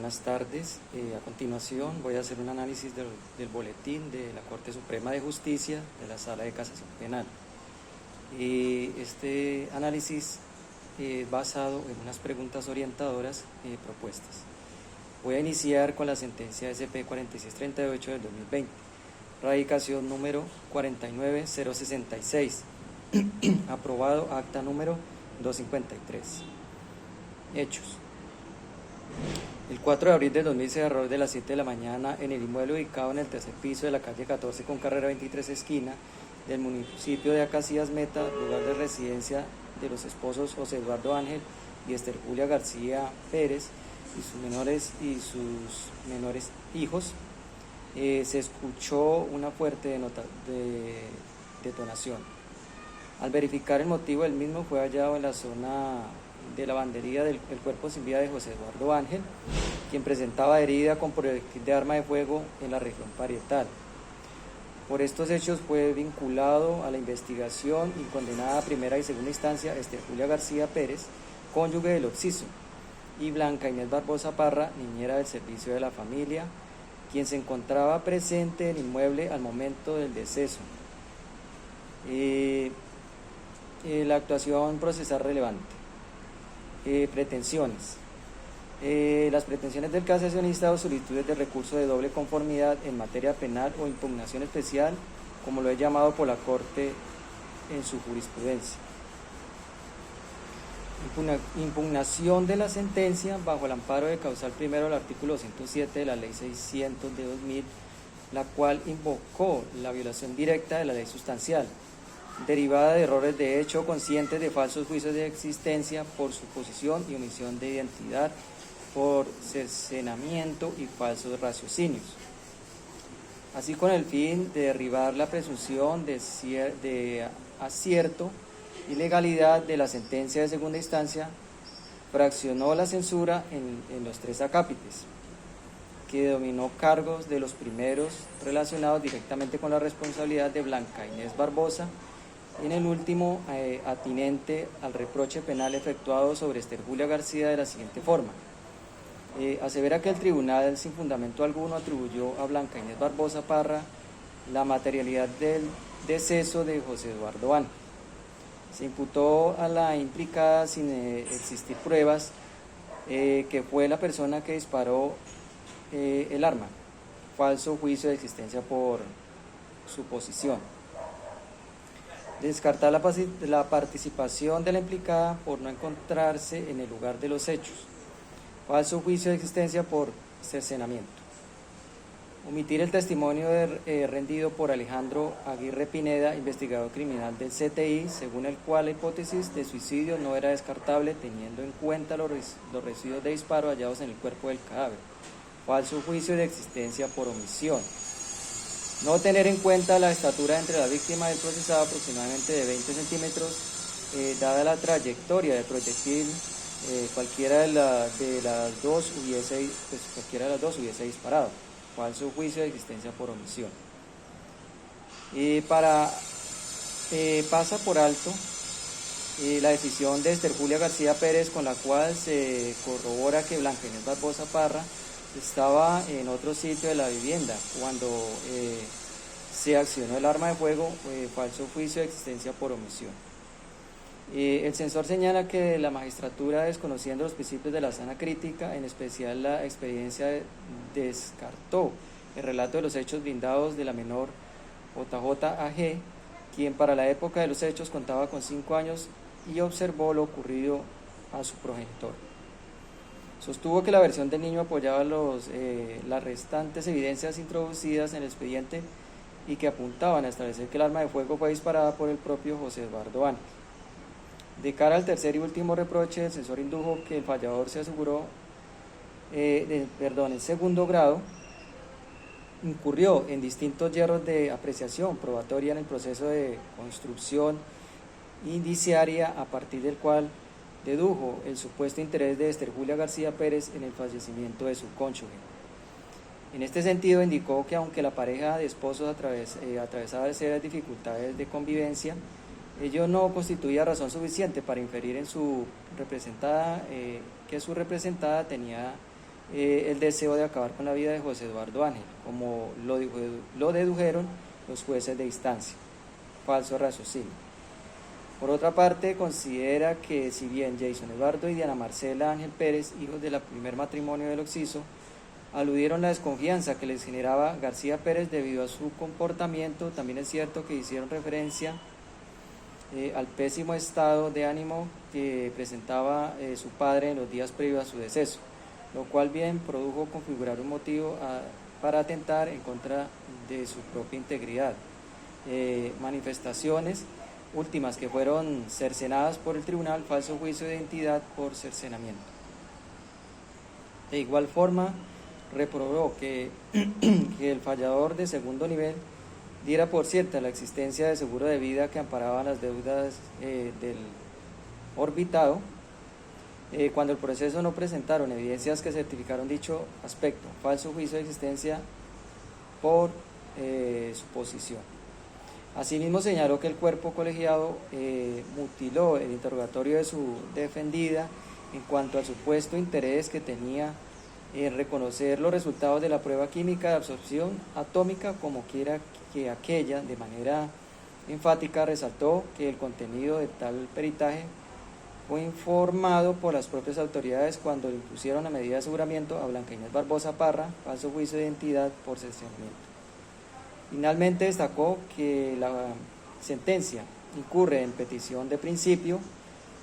buenas tardes. A continuación voy a hacer un análisis del boletín de la Corte Suprema de Justicia de la Sala de Casación Penal. Este análisis es basado en unas preguntas orientadoras propuestas. Voy a iniciar con la sentencia SP 4638 del 2020, radicación número 49066, aprobado acta número 253. Hechos. El 4 de abril del 2006, alrededor de las 7 de la mañana, en el inmueble ubicado en el tercer piso de la calle 14 con carrera 23 esquina del municipio de Acacías Meta, lugar de residencia de los esposos José Eduardo Ángel y Esther Julia García Pérez y sus menores hijos, se escuchó una fuerte detonación. Al verificar el motivo del mismo, fue hallado en la zona de lavandería el cuerpo sin vida de José Eduardo Ángel, quien presentaba herida con proyectil de arma de fuego en la región parietal. Por estos hechos fue vinculado a la investigación y condenada a primera y segunda instancia Esther Julia García Pérez, cónyuge del occiso, y Blanca Inés Barbosa Parra, niñera del servicio de la familia, quien se encontraba presente en el inmueble al momento del deceso. La actuación procesal relevante. Pretensiones. Las pretensiones del casacionista o solicitudes de recurso de doble conformidad en materia penal o impugnación especial, como lo he llamado por la Corte en su jurisprudencia. Impugnación de la sentencia bajo el amparo de causal primero del artículo 107 de la Ley 600 de 2000, la cual invocó la violación directa de la ley sustancial, derivada de errores de hecho conscientes de falsos juicios de existencia por suposición y omisión de identidad, por cercenamiento y falsos raciocinios, así con el fin de derribar la presunción de acierto y legalidad de la sentencia de segunda instancia. Fraccionó la censura en los tres acápites, que dominó cargos de los primeros relacionados directamente con la responsabilidad de Blanca Inés Barbosa, y en el último atinente al reproche penal efectuado sobre Esther Julia García de la siguiente forma. Asevera que el tribunal sin fundamento alguno atribuyó a Blanca Inés Barbosa Parra la materialidad del deceso de José Eduardo Ángel. Se imputó a la implicada sin existir pruebas que fue la persona que disparó el arma. Falso juicio de existencia por suposición. Descartar la participación de la implicada por no encontrarse en el lugar de los hechos. Falso juicio de existencia por cercenamiento. Omitir el testimonio rendido por Alejandro Aguirre Pineda, investigador criminal del CTI, según el cual la hipótesis de suicidio no era descartable teniendo en cuenta los residuos de disparo hallados en el cuerpo del cadáver. Falso juicio de existencia por omisión. No tener en cuenta la estatura entre la víctima y el procesado, aproximadamente de 20 centímetros, dada la trayectoria del proyectil, cualquiera de las dos hubiese disparado. Falso juicio de existencia por omisión. Pasa por alto la decisión de Esther Julia García Pérez, con la cual se corrobora que Blanca Inés Barbosa Parra estaba en otro sitio de la vivienda cuando se accionó el arma de fuego. Falso juicio de existencia por omisión. El censor señala que la magistratura, desconociendo los principios de la sana crítica, en especial la experiencia, descartó el relato de los hechos brindados de la menor JJ AG, quien para la época de los hechos contaba con 5 años y observó lo ocurrido a su progenitor. Sostuvo que la versión del niño apoyaba las restantes evidencias introducidas en el expediente y que apuntaban a establecer que el arma de fuego fue disparada por el propio José Eduardo Ángel. De cara al tercer y último reproche, el censor indujo que el fallador se aseguró, en segundo grado, incurrió en distintos yerros de apreciación probatoria en el proceso de construcción indiciaria, a partir del cual dedujo el supuesto interés de Esther Julia García Pérez en el fallecimiento de su cónyuge. En este sentido, indicó que aunque la pareja de esposos atravesaba serias dificultades de convivencia, ello no constituía razón suficiente para inferir en su representada que su representada tenía el deseo de acabar con la vida de José Eduardo Ángel, como lo dedujeron los jueces de instancia. Falso raciocinio. Por otra parte, considera que si bien Jason Eduardo y Diana Marcela Ángel Pérez, hijos del primer matrimonio del occiso, aludieron la desconfianza que les generaba García Pérez debido a su comportamiento, también es cierto que hicieron referencia al pésimo estado de ánimo que presentaba su padre en los días previos a su deceso, lo cual bien produjo configurar un motivo para atentar en contra de su propia integridad. Manifestaciones últimas que fueron cercenadas por el tribunal, falso juicio de identidad por cercenamiento. De igual forma, reprobó que el fallador de segundo nivel diera por cierta la existencia de seguro de vida que amparaba las deudas del orbitado, cuando el proceso no presentaron evidencias que certificaron dicho aspecto, falso juicio de existencia por suposición. Asimismo señaló que el cuerpo colegiado mutiló el interrogatorio de su defendida en cuanto al supuesto interés que tenía en reconocer los resultados de la prueba química de absorción atómica, como quiera que aquella, de manera enfática, resaltó que el contenido de tal peritaje fue informado por las propias autoridades cuando le impusieron la medida de aseguramiento a Blanca Inés Barbosa Parra, falso juicio de identidad por cercenamiento. Finalmente destacó que la sentencia incurre en petición de principio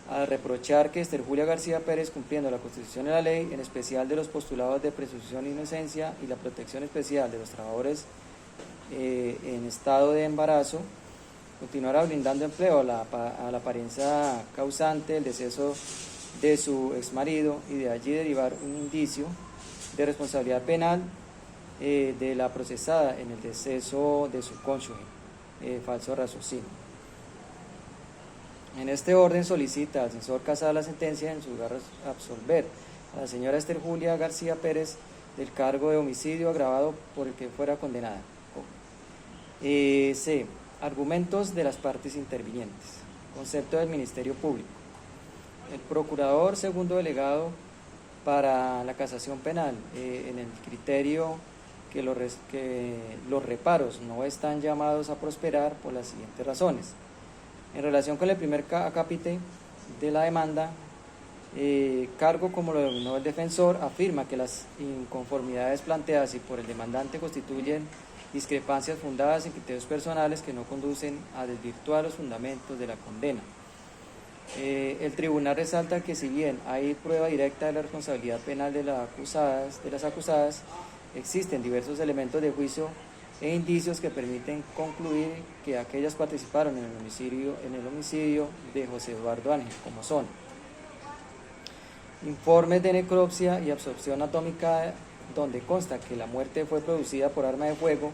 al reprochar que Esther Julia García Pérez, cumpliendo la Constitución y la ley, en especial de los postulados de presunción de inocencia y la protección especial de los trabajadores en estado de embarazo, continuará brindando empleo a la pareja causante del deceso de su exmarido y de allí derivar un indicio de responsabilidad penal de la procesada en el deceso de su cónyuge, falso raciocinio. En este orden solicita al censor Casada la sentencia en su lugar absolver a la señora Esther Julia García Pérez del cargo de homicidio agravado por el que fuera condenada. C. Argumentos de las partes intervinientes. Concepto del Ministerio Público. El procurador segundo delegado para la casación penal, en el criterio que los reparos no están llamados a prosperar por las siguientes razones. En relación con el primer acápite de la demanda, cargo como lo denominó el defensor, afirma que las inconformidades planteadas y por el demandante constituyen discrepancias fundadas en criterios personales que no conducen a desvirtuar los fundamentos de la condena. El tribunal resalta que si bien hay prueba directa de la responsabilidad penal de las acusadas, existen diversos elementos de juicio e indicios que permiten concluir que aquellas participaron en el homicidio de José Eduardo Ángel, como son informes de necropsia y absorción atómica donde consta que la muerte fue producida por arma de fuego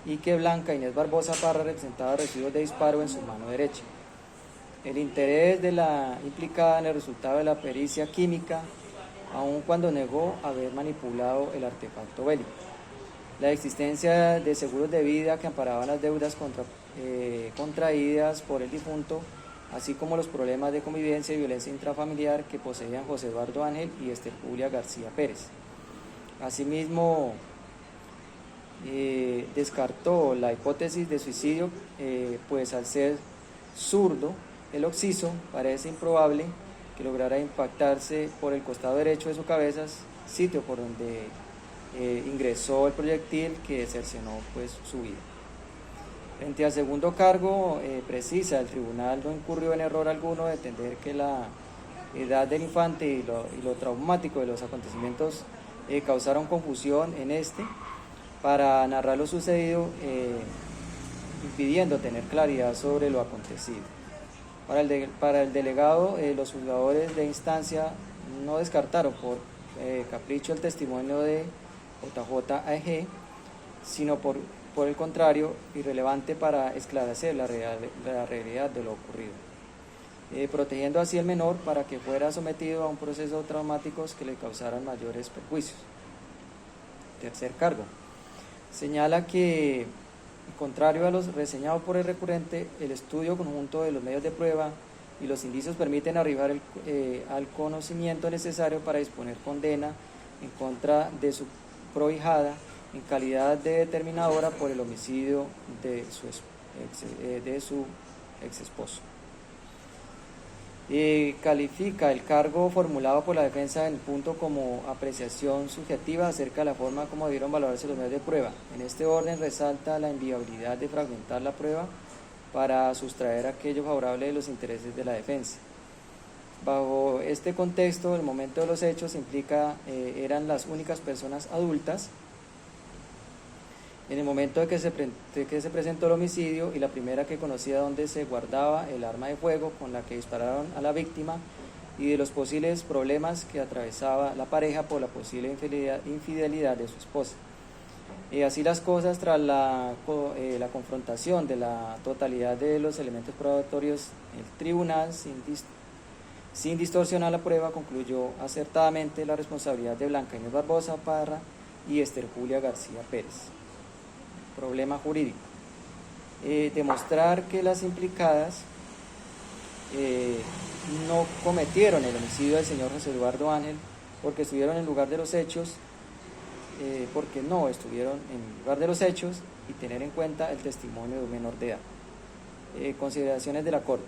y que Blanca Inés Barbosa Parra representaba residuos de disparo en su mano derecha. El interés de la implicada en el resultado de la pericia química, aun cuando negó haber manipulado el artefacto bélico. La existencia de seguros de vida que amparaban las deudas contraídas por el difunto, así como los problemas de convivencia y violencia intrafamiliar que poseían José Eduardo Ángel y Esther Julia García Pérez. Asimismo, descartó la hipótesis de suicidio, pues al ser zurdo, el occiso parece improbable que lograra impactarse por el costado derecho de su cabeza, sitio por donde ingresó el proyectil que cercenó pues su vida. Frente al segundo cargo, precisa, el tribunal no incurrió en error alguno de entender que la edad del infante y lo traumático de los acontecimientos causaron confusión en este para narrar lo sucedido, impidiendo tener claridad sobre lo acontecido. Para el delegado, los juzgadores de instancia no descartaron por capricho el testimonio de JJ.AG, sino por el contrario, irrelevante para esclarecer la realidad de lo ocurrido, protegiendo así al menor para que fuera sometido a un proceso traumático que le causaran mayores perjuicios. Tercer cargo. Señala que, contrario a los reseñados por el recurrente, el estudio conjunto de los medios de prueba y los indicios permiten arribar al conocimiento necesario para disponer condena en contra de su prohijada en calidad de determinadora por el homicidio de su ex esposo. Califica el cargo formulado por la defensa en el punto como apreciación subjetiva acerca de la forma como debieron valorarse los medios de prueba. En este orden resalta la inviabilidad de fragmentar la prueba para sustraer aquello favorable de los intereses de la defensa. Bajo este contexto, el momento de los hechos eran las únicas personas adultas en el momento de que se presentó el homicidio y la primera que conocía dónde se guardaba el arma de fuego con la que dispararon a la víctima y de los posibles problemas que atravesaba la pareja por la posible infidelidad de su esposa. Así las cosas, tras la confrontación de la totalidad de los elementos probatorios, el tribunal, sin distorsionar la prueba, concluyó acertadamente la responsabilidad de Blanca Inés Barbosa Parra y Esther Julia García Pérez. Problema jurídico. Demostrar que las implicadas no cometieron el homicidio del señor José Eduardo Ángel porque estuvieron en el lugar de los hechos, y tener en cuenta el testimonio de un menor de edad. Consideraciones de la Corte.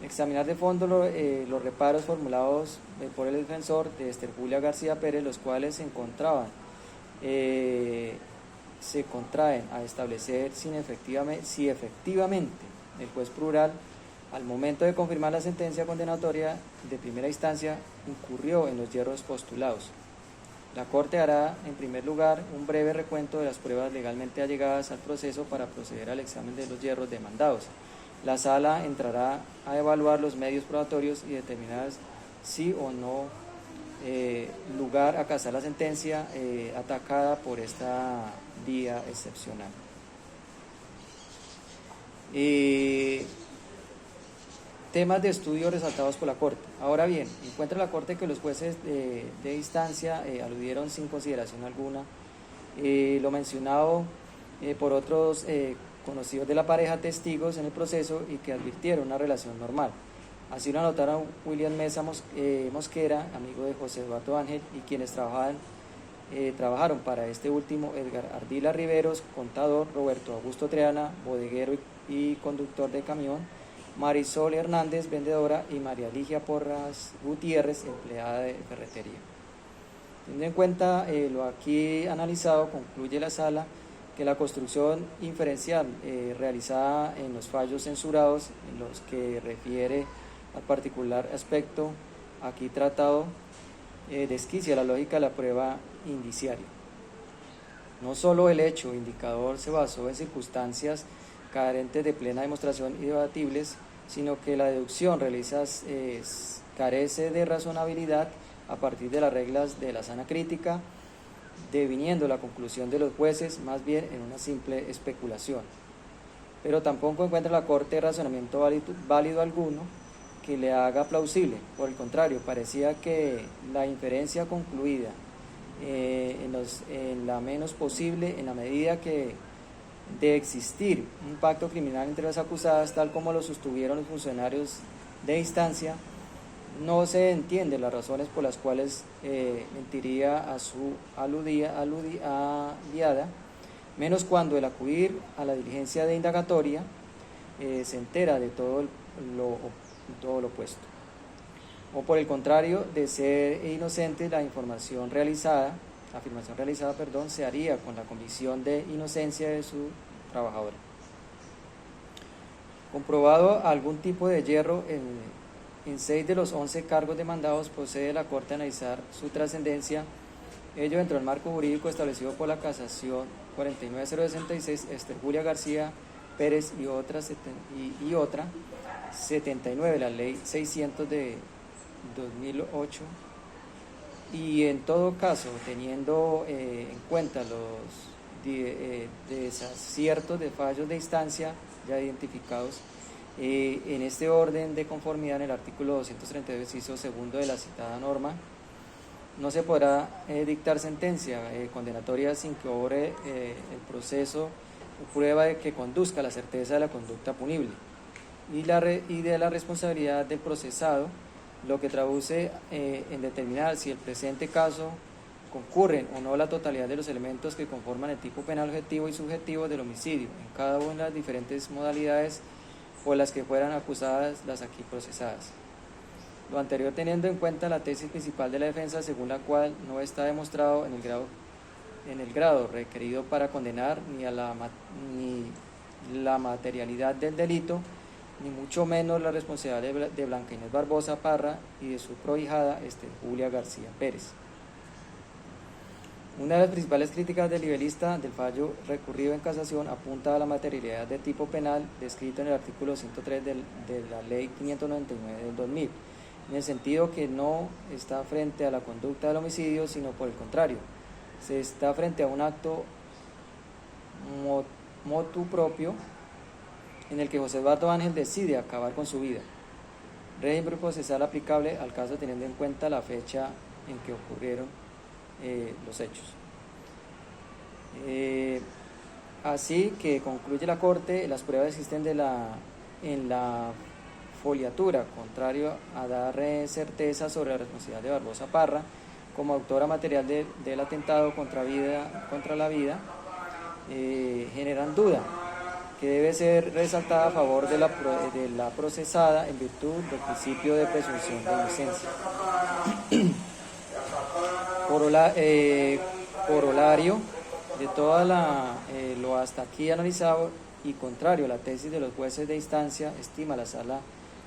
Examinar de fondo los reparos formulados por el defensor de Esther Julia García Pérez, los cuales se contraen a establecer si efectivamente el juez plural, al momento de confirmar la sentencia condenatoria de primera instancia, incurrió en los yerros postulados. La Corte hará, en primer lugar, un breve recuento de las pruebas legalmente allegadas al proceso para proceder al examen de los yerros demandados. La Sala entrará a evaluar los medios probatorios y determinar si o no lugar a casar la sentencia atacada por esta vía excepcional. Temas de estudio resaltados por la Corte. Ahora bien, encuentra la Corte que los jueces de instancia aludieron sin consideración alguna lo mencionado por otros conocidos de la pareja testigos en el proceso y que advirtieron una relación normal. Así lo anotaron William Mesa Mosquera, amigo de José Eduardo Ángel, y quienes trabajaron para este último: Edgar Ardila Riveros, contador; Roberto Augusto Triana, bodeguero y conductor de camión; Marisol Hernández, vendedora; y María Ligia Porras Gutiérrez, empleada de ferretería. Teniendo en cuenta lo aquí analizado, concluye la Sala que la construcción inferencial realizada en los fallos censurados, en los que refiere al particular aspecto aquí tratado, desquicia la lógica de la prueba indiciaria. No solo el hecho indicador se basó en circunstancias carentes de plena demostración y debatibles, sino que la deducción realizada carece de razonabilidad a partir de las reglas de la sana crítica, deviniendo la conclusión de los jueces más bien en una simple especulación. Pero tampoco encuentra la Corte razonamiento válido alguno que le haga plausible. Por el contrario, parecía que la inferencia concluida en la menos posible, en la medida que de existir un pacto criminal entre las acusadas, tal como lo sostuvieron los funcionarios de instancia, no se entiende las razones por las cuales mentiría a su aliada, menos cuando el acudir a la diligencia de indagatoria se entera de todo lo opuesto. O por el contrario, de ser inocente, la afirmación realizada, se haría con la convicción de inocencia de su trabajadora. Comprobado algún tipo de yerro en 6 de los 11 cargos demandados, procede la Corte a analizar su trascendencia, ello dentro del marco jurídico establecido por la Casación 49066, Esther Julia García Pérez y otra 79, la Ley 600 de 2008, y en todo caso, teniendo en cuenta los desaciertos de fallos de instancia ya identificados, en este orden de conformidad en el artículo 232, inciso segundo de la citada norma, no se podrá dictar sentencia condenatoria sin que obre el proceso o prueba de que conduzca a la certeza de la conducta punible y de la responsabilidad del procesado, lo que traduce en determinar si el presente caso concurren o no la totalidad de los elementos que conforman el tipo penal objetivo y subjetivo del homicidio, en cada una de las diferentes modalidades por las que fueran acusadas las aquí procesadas. Lo anterior teniendo en cuenta la tesis principal de la defensa, según la cual no está demostrado en el grado requerido para condenar ni la materialidad del delito, ni mucho menos la responsabilidad de Blanca Inés Barbosa Parra y de su prohijada Julia García Pérez. Una de las principales críticas del libelista del fallo recurrido en casación apunta a la materialidad de tipo penal descrito en el artículo 103 de la Ley 599 del 2000, en el sentido que no está frente a la conducta del homicidio, sino por el contrario, se está frente a un acto motu propio en el que José Eduardo Ángel decide acabar con su vida. Régimen procesal aplicable al caso teniendo en cuenta la fecha en que ocurrieron los hechos. Así que concluye la Corte, las pruebas existen en la foliatura, contrario a dar certeza sobre la responsabilidad de Barbosa Parra como autora material del atentado contra la vida, generan duda que debe ser resaltada a favor de la procesada en virtud del principio de presunción de inocencia. Corolario de toda lo hasta aquí analizado y contrario a la tesis de los jueces de instancia, estima la sala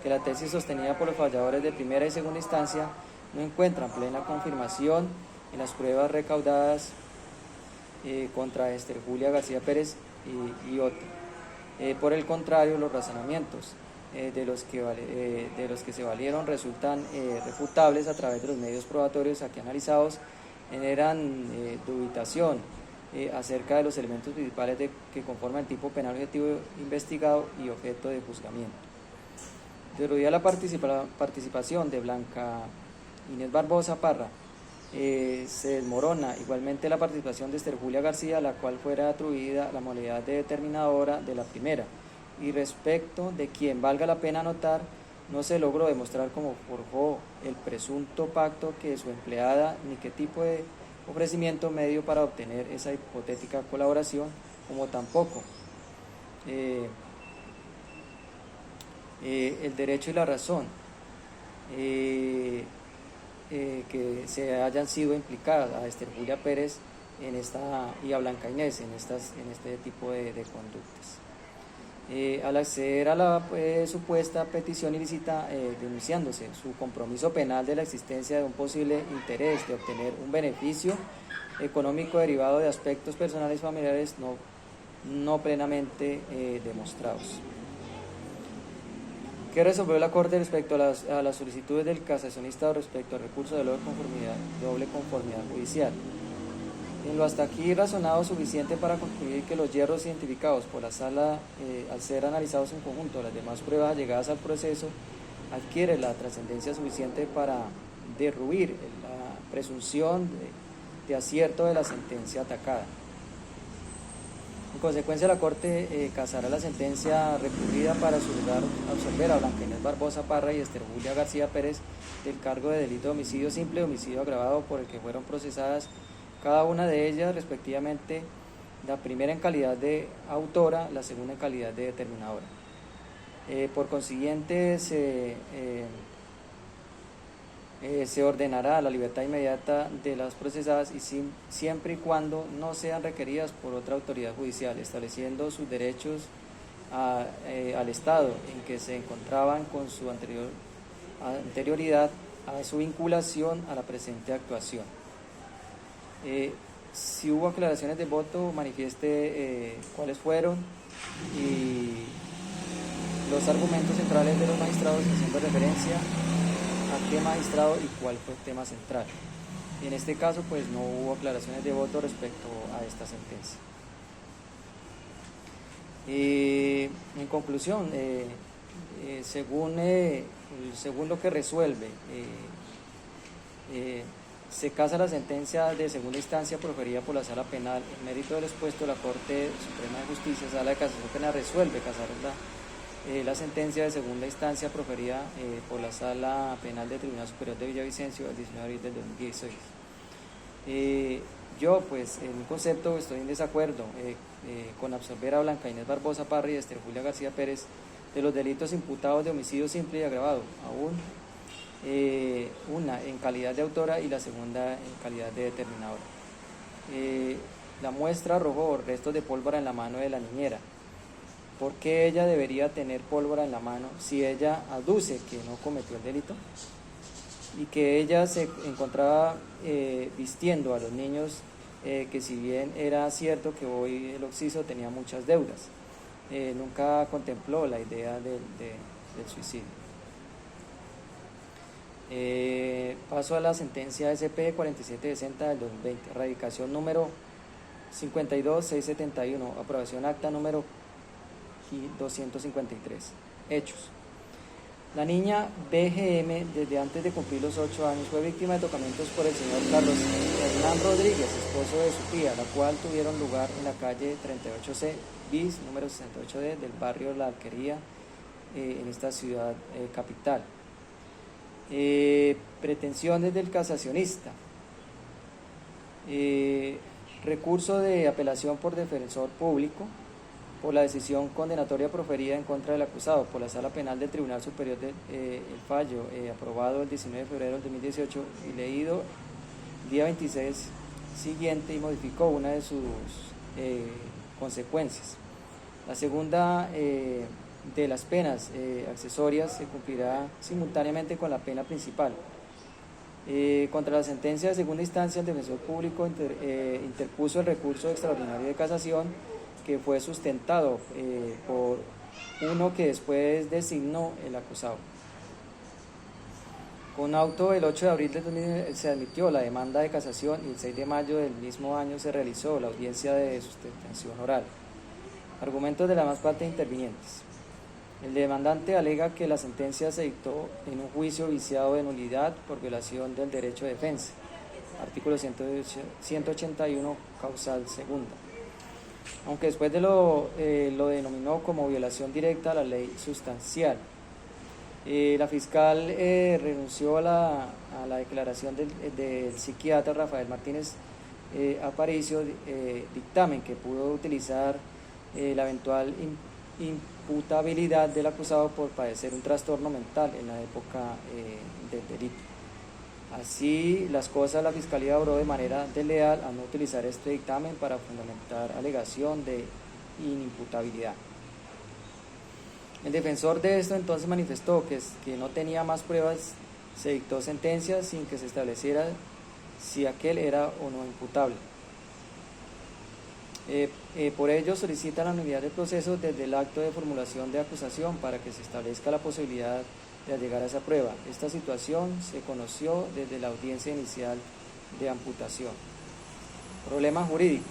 que la tesis sostenida por los falladores de primera y segunda instancia no encuentran plena confirmación en las pruebas recaudadas contra Julia García Pérez y otros. Por el contrario, los razonamientos de los que se valieron resultan refutables a través de los medios probatorios aquí analizados, generan dubitación acerca de los elementos principales que conforman el tipo penal objetivo investigado y objeto de juzgamiento. Derruida la participación de Blanca Inés Barbosa Parra, se desmorona igualmente la participación de Julia García, a la cual fuera atribuida la modalidad de determinadora de la primera, y respecto de quien valga la pena notar, no se logró demostrar cómo forjó el presunto pacto que su empleada, ni qué tipo de ofrecimiento medio para obtener esa hipotética colaboración, como tampoco el derecho y la razón que se hayan sido implicadas a Julia Pérez y a Blanca Inés en este tipo de conductas. Al acceder a la supuesta petición ilícita, denunciándose su compromiso penal de la existencia de un posible interés de obtener un beneficio económico derivado de aspectos personales y familiares no plenamente demostrados. ¿Qué resolvió la Corte respecto a las solicitudes del casacionista respecto al recurso de doble conformidad judicial? En lo hasta aquí razonado suficiente para concluir que los hierros identificados por la sala, al ser analizados en conjunto las demás pruebas allegadas al proceso, adquiere la trascendencia suficiente para derruir la presunción de acierto de la sentencia atacada. En consecuencia, la Corte casará la sentencia recurrida para absolver a Blanca Inés Barbosa Parra y Julia García Pérez del cargo de delito de homicidio simple y homicidio agravado por el que fueron procesadas cada una de ellas respectivamente, la primera en calidad de autora, la segunda en calidad de determinadora. Por consiguiente, se ordenará la libertad inmediata de las procesadas y siempre y cuando no sean requeridas por otra autoridad judicial, estableciendo sus derechos al estado en que se encontraban con su anterioridad a su vinculación a la presente actuación. Si hubo aclaraciones de voto, manifieste cuáles fueron y los argumentos centrales de los magistrados, haciendo referencia a qué magistrado y cuál fue el tema central. Y en este caso, pues no hubo aclaraciones de voto respecto a esta sentencia. En conclusión, según lo que resuelve, se casa la sentencia de segunda instancia proferida por la Sala Penal. En mérito del expuesto, la Corte Suprema de Justicia, Sala de Casación Penal, resuelve casar la sentencia de segunda instancia proferida por la Sala Penal del Tribunal Superior de Villavicencio el 19 de abril del 2016. Yo, pues, en mi concepto estoy en desacuerdo con absolver a Blanca Inés Barbosa Parra y Esther Julia García Pérez de los delitos imputados de homicidio simple y agravado, aún una en calidad de autora y la segunda en calidad de determinadora. La muestra arrojó restos de pólvora en la mano de la niñera. ¿Por qué ella debería tener pólvora en la mano si ella aduce que no cometió el delito? Y que ella se encontraba vistiendo a los niños, que si bien era cierto que hoy el Occiso tenía muchas deudas, nunca contempló la idea del suicidio. Paso a la sentencia SP 4760 del 2020, radicación número 52671, aprobación acta número 253. Hechos. La niña BGM, desde antes de cumplir los 8 años, fue víctima de tocamientos por el señor Carlos Hernán Rodríguez, esposo de su tía, la cual tuvieron lugar en la calle 38C bis, número 68D, del barrio La Alquería, en esta ciudad capital. Pretensiones del casacionista. Recurso de apelación por defensor público por la decisión condenatoria proferida en contra del acusado por la Sala Penal del Tribunal Superior el fallo aprobado el 19 de febrero del 2018 y leído el día 26 siguiente y modificó una de sus consecuencias. La segunda de las penas accesorias se cumplirá simultáneamente con la pena principal. Contra la sentencia de segunda instancia, el defensor público interpuso el recurso extraordinario de casación, que fue sustentado por uno que después designó el acusado. Con auto del 8 de abril de 2000 se admitió la demanda de casación y el 6 de mayo del mismo año se realizó la audiencia de sustentación oral. Argumentos de las más partes intervinientes. El demandante alega que la sentencia se dictó en un juicio viciado de nulidad por violación del derecho de defensa, artículo 181, causal segunda, aunque después lo denominó como violación directa a la ley sustancial. La fiscal renunció a la declaración del psiquiatra Rafael Martínez Aparicio, dictamen que pudo utilizar la eventual imputabilidad del acusado por padecer un trastorno mental en la época del delito. Así las cosas, la Fiscalía obró de manera desleal al no utilizar este dictamen para fundamentar alegación de inimputabilidad. El defensor de esto entonces manifestó que no tenía más pruebas, se dictó sentencia sin que se estableciera si aquel era o no imputable. Por ello solicita la nulidad del proceso desde el acto de formulación de acusación para que se establezca la posibilidad de llegar a esa prueba. Esta situación se conoció desde la audiencia inicial de amputación. Problema jurídico.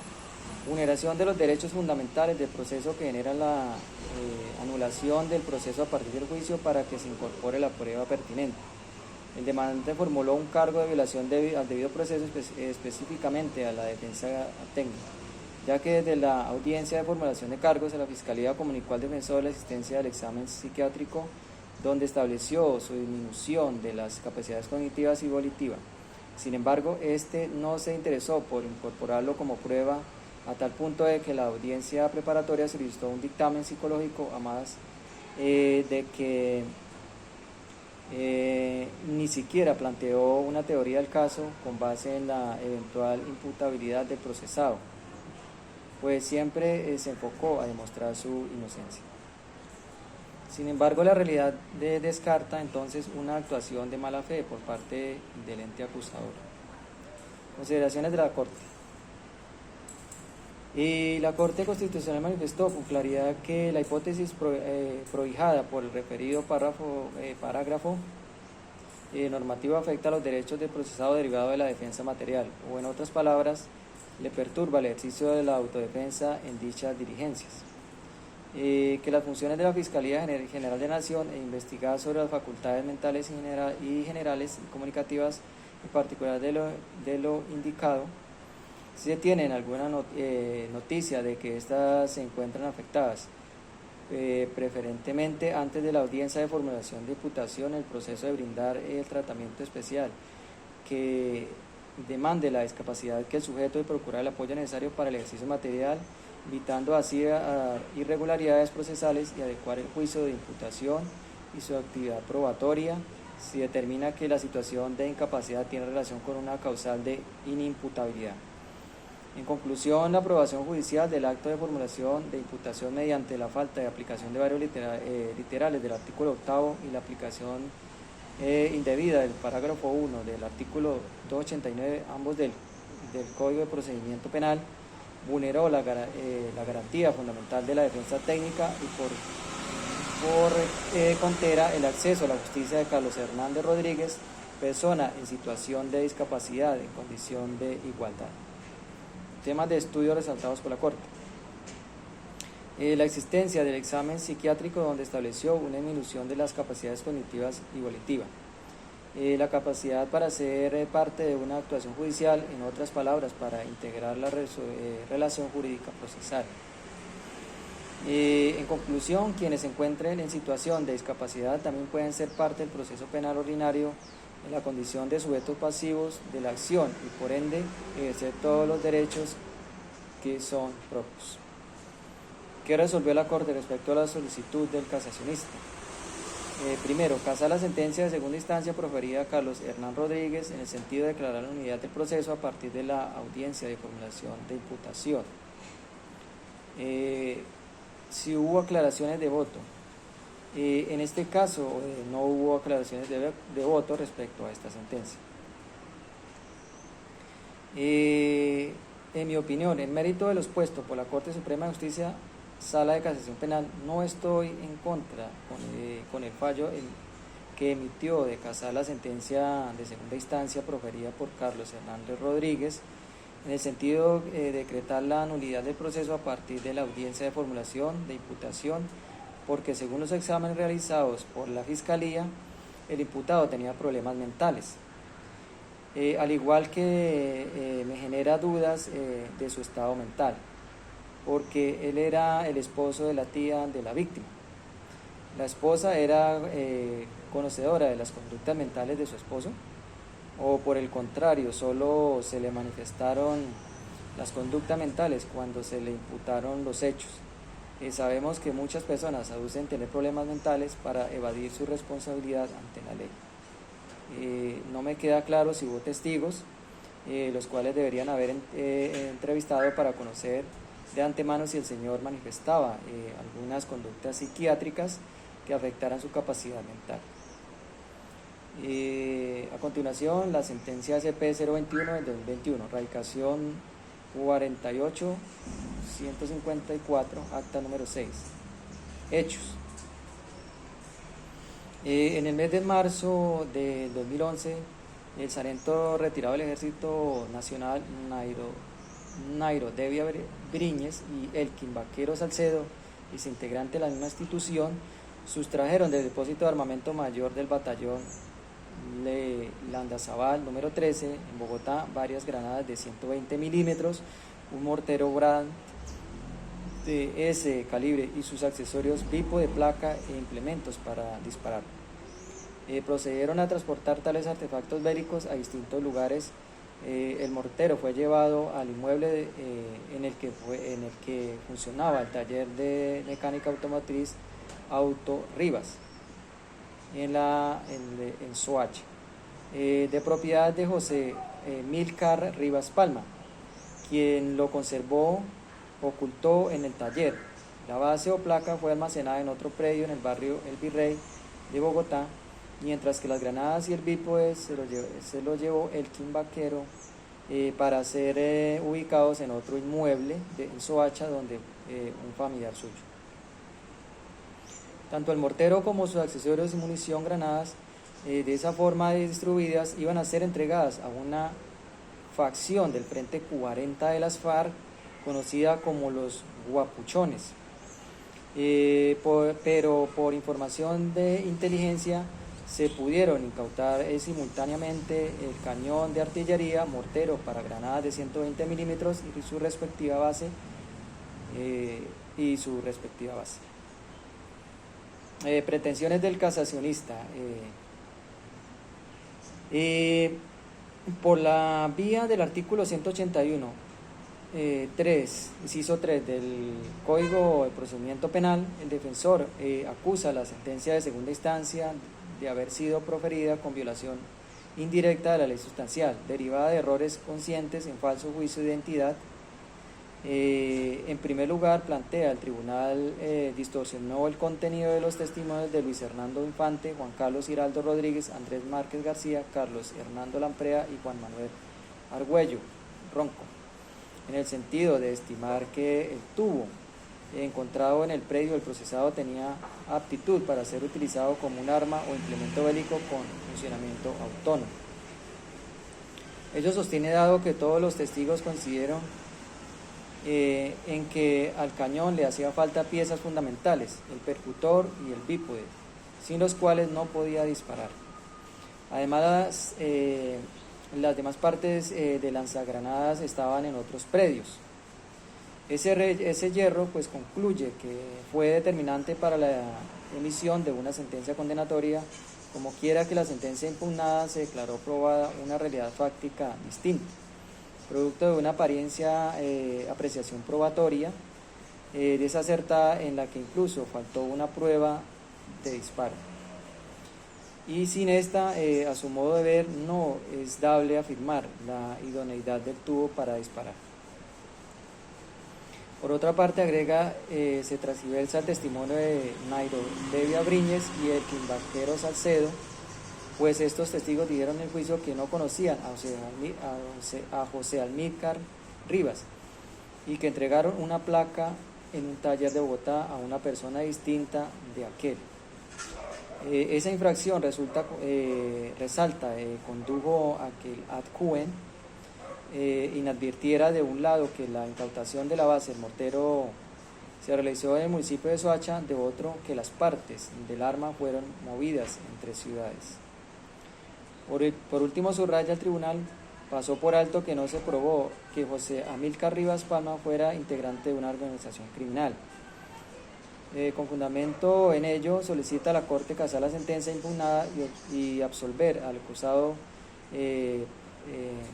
Vulneración de los derechos fundamentales del proceso que genera la anulación del proceso a partir del juicio para que se incorpore la prueba pertinente. El demandante formuló un cargo de violación al debido proceso, específicamente a la defensa técnica, ya que desde la audiencia de formulación de cargos la Fiscalía comunicó al defensor la existencia del examen psiquiátrico, donde estableció su disminución de las capacidades cognitivas y volitivas. Sin embargo, este no se interesó por incorporarlo como prueba, a tal punto de que la audiencia preparatoria solicitó un dictamen psicológico, a más de que ni siquiera planteó una teoría del caso con base en la eventual imputabilidad del procesado, pues siempre se enfocó a demostrar su inocencia. Sin embargo, la realidad descarta entonces una actuación de mala fe por parte del ente acusador. Consideraciones de la Corte. Y la Corte Constitucional manifestó con claridad que la hipótesis prohijada por el referido parágrafo normativo afecta a los derechos del procesado derivado de la defensa material, o en otras palabras, le perturba el ejercicio de la autodefensa en dichas diligencias. Que las funciones de la Fiscalía General de Nación investigar sobre las facultades mentales y generales y comunicativas, en particular de lo indicado, si se tienen alguna noticia de que éstas se encuentran afectadas, preferentemente antes de la audiencia de formulación de imputación, el proceso de brindar el tratamiento especial que demande la discapacidad que el sujeto de procurar el apoyo necesario para el ejercicio material, evitando así a irregularidades procesales y adecuar el juicio de imputación y su actividad probatoria si determina que la situación de incapacidad tiene relación con una causal de inimputabilidad. En conclusión, la aprobación judicial del acto de formulación de imputación mediante la falta de aplicación de varios literales del artículo 8 y la aplicación indebida del parágrafo 1 del artículo 289, ambos del Código de Procedimiento Penal, vulneró la garantía fundamental de la defensa técnica y por contera el acceso a la justicia de Carlos Hernández Rodríguez, persona en situación de discapacidad en condición de igualdad. Temas de estudio resaltados por la Corte. La existencia del examen psiquiátrico donde estableció una disminución de las capacidades cognitivas y volitivas. La capacidad para ser parte de una actuación judicial, en otras palabras, para integrar la relación jurídica procesal. En conclusión, quienes se encuentren en situación de discapacidad también pueden ser parte del proceso penal ordinario en la condición de sujetos pasivos de la acción y por ende ejercer todos los derechos que son propios. ¿Qué resolvió la Corte respecto a la solicitud del casacionista? Primero, casar la sentencia de segunda instancia proferida a Carlos Hernán Rodríguez en el sentido de declarar la nulidad del proceso a partir de la audiencia de formulación de imputación. Si hubo aclaraciones de voto. En este caso no hubo aclaraciones de voto respecto a esta sentencia. En mi opinión, en mérito de los puestos por la Corte Suprema de Justicia, Sala de Casación Penal, no estoy en contra con el fallo que emitió de casar la sentencia de segunda instancia proferida por Carlos Hernández Rodríguez, en el sentido de decretar la nulidad del proceso a partir de la audiencia de formulación de imputación, porque según los exámenes realizados por la Fiscalía, el imputado tenía problemas mentales, al igual que me genera dudas de su estado mental, porque él era el esposo de la tía de la víctima. La esposa era conocedora de las conductas mentales de su esposo, o por el contrario, solo se le manifestaron las conductas mentales cuando se le imputaron los hechos. Sabemos que muchas personas aducen tener problemas mentales para evadir su responsabilidad ante la ley. No me queda claro si hubo testigos, los cuales deberían haber entrevistado para conocer de antemano si el señor manifestaba algunas conductas psiquiátricas que afectaran su capacidad mental. A continuación, la sentencia CP-021 del 2021, radicación 48-154, acta número 6. Hechos. En el mes de marzo del 2011, el sargento retirado del Ejército Nacional, Nairo Devia Briñez y Elkin Vaquero Salcedo, integrante de la misma institución, sustrajeron del depósito de armamento mayor del batallón Landazabal número 13 en Bogotá varias granadas de 120 milímetros, un mortero Brandt de ese calibre y sus accesorios, pipo de placa e implementos para disparar. Procedieron a transportar tales artefactos bélicos a distintos lugares. El mortero fue llevado al inmueble en el que funcionaba el taller de mecánica automotriz Auto Rivas, en Soacha, de propiedad de José Milcar Rivas Palma, quien lo ocultó en el taller. La base o placa fue almacenada en otro predio en el barrio El Virrey de Bogotá, mientras que las granadas y el bípode se lo llevó Elkin Vaquero para ser ubicados en otro inmueble en Soacha, donde un familiar suyo. Tanto el mortero como sus accesorios y munición, granadas, de esa forma distribuidas, iban a ser entregadas a una facción del Frente 40 de las FARC, conocida como los Guapuchones. Pero por información de inteligencia se pudieron incautar simultáneamente el cañón de artillería, mortero para granadas de 120 milímetros y su respectiva base. Pretensiones del casacionista. Por la vía del artículo 181, 3, inciso 3 del Código de Procedimiento Penal, el defensor acusa la sentencia de segunda instancia de haber sido proferida con violación indirecta de la ley sustancial, derivada de errores conscientes en falso juicio de identidad. En primer lugar, plantea el tribunal distorsionó el contenido de los testimonios de Luis Hernando Infante, Juan Carlos Giraldo Rodríguez, Andrés Márquez García, Carlos Hernando Lamprea y Juan Manuel Argüello Ronco, en el sentido de estimar que el tubo encontrado en el predio del procesado tenía aptitud para ser utilizado como un arma o implemento bélico con funcionamiento autónomo. Ello sostiene, dado que todos los testigos coincidieron en que al cañón le hacía falta piezas fundamentales, el percutor y el bípode, sin los cuales no podía disparar. Además, las demás partes de lanzagranadas estaban en otros predios. Ese hierro pues concluye que fue determinante para la emisión de una sentencia condenatoria. Como quiera que la sentencia impugnada se declaró probada una realidad fáctica distinta, producto de una apreciación probatoria desacertada, en la que incluso faltó una prueba de disparo. Y sin esta, a su modo de ver, no es dable afirmar la idoneidad del tubo para disparar. Por otra parte, agrega, se transversa el testimonio de Nairo Devia Briñez y el Quimbaquero Salcedo, pues estos testigos dijeron en el juicio que no conocían a José Amílcar Rivas y que entregaron una placa en un taller de Bogotá a una persona distinta de aquel. Esa infracción condujo a que el adcuen inadvirtiera de un lado que la incautación de la base del mortero se realizó en el municipio de Soacha, de otro que las partes del arma fueron movidas entre ciudades. Por último, subraya el tribunal, pasó por alto que no se probó que José Amílcar Rivas Palma fuera integrante de una organización criminal. Con fundamento en ello, solicita a la Corte casar la sentencia impugnada y absolver al acusado,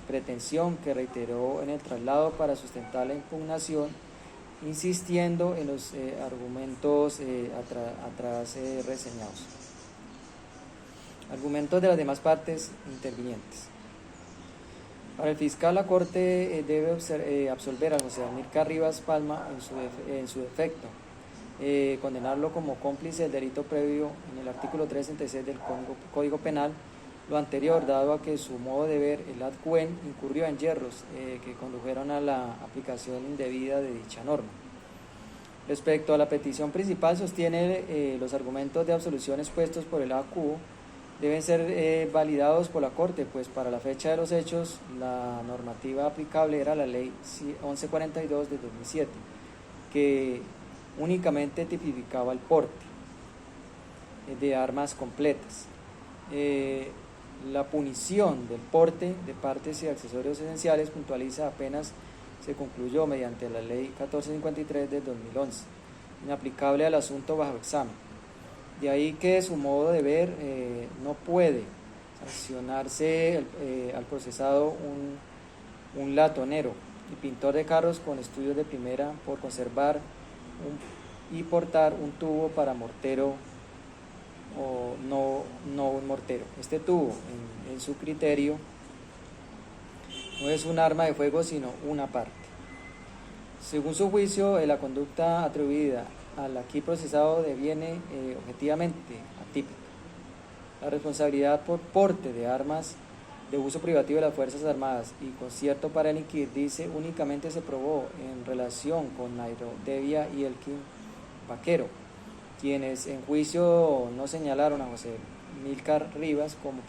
pretensión que reiteró en el traslado para sustentar la impugnación, insistiendo en los argumentos atrás reseñados. Argumentos de las demás partes intervinientes. Para el fiscal, la Corte debe absolver a José Amílcar Rivas Palma en su defecto, condenarlo como cómplice del delito previo en el artículo 366 del Código Penal, lo anterior, dado a que su modo de ver, el adcuen, incurrió en yerros que condujeron a la aplicación indebida de dicha norma. Respecto a la petición principal, sostiene los argumentos de absolución expuestos por el ACU deben ser validados por la Corte, pues para la fecha de los hechos la normativa aplicable era la Ley 1142 de 2007, que únicamente tipificaba el porte de armas completas. La punición del porte de partes y accesorios esenciales puntualiza apenas se concluyó mediante la Ley 1453 de 2011, inaplicable al asunto bajo examen. De ahí que su modo de ver no puede sancionarse al procesado un latonero y pintor de carros con estudios de primera por conservar y portar un tubo para mortero o no un mortero. Este tubo, en su criterio, no es un arma de fuego, sino una parte. Según su juicio, la conducta atribuida al aquí procesado deviene objetivamente atípica. La responsabilidad por porte de armas de uso privativo de las Fuerzas Armadas y concierto para delinquir, dice, únicamente se probó en relación con Nairo Devia y el Quimbaquero, quienes en juicio no señalaron a José Amílcar Rivas como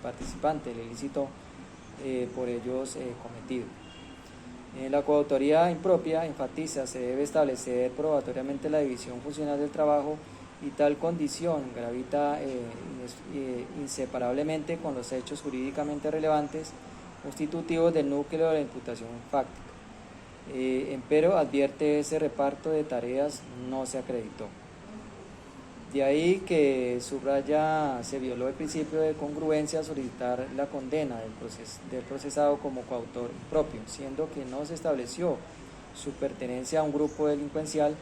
participante del ilícito por ellos cometido. La coautoría impropia enfatiza se debe establecer probatoriamente la división funcional del trabajo y tal condición gravita inseparablemente con los hechos jurídicamente relevantes constitutivos del núcleo de la imputación fáctica. Empero advierte ese reparto de tareas no se acreditó. De ahí que subraya se violó el principio de congruencia al solicitar la condena del procesado como coautor propio, siendo que no se estableció su pertenencia a un grupo delincuencial,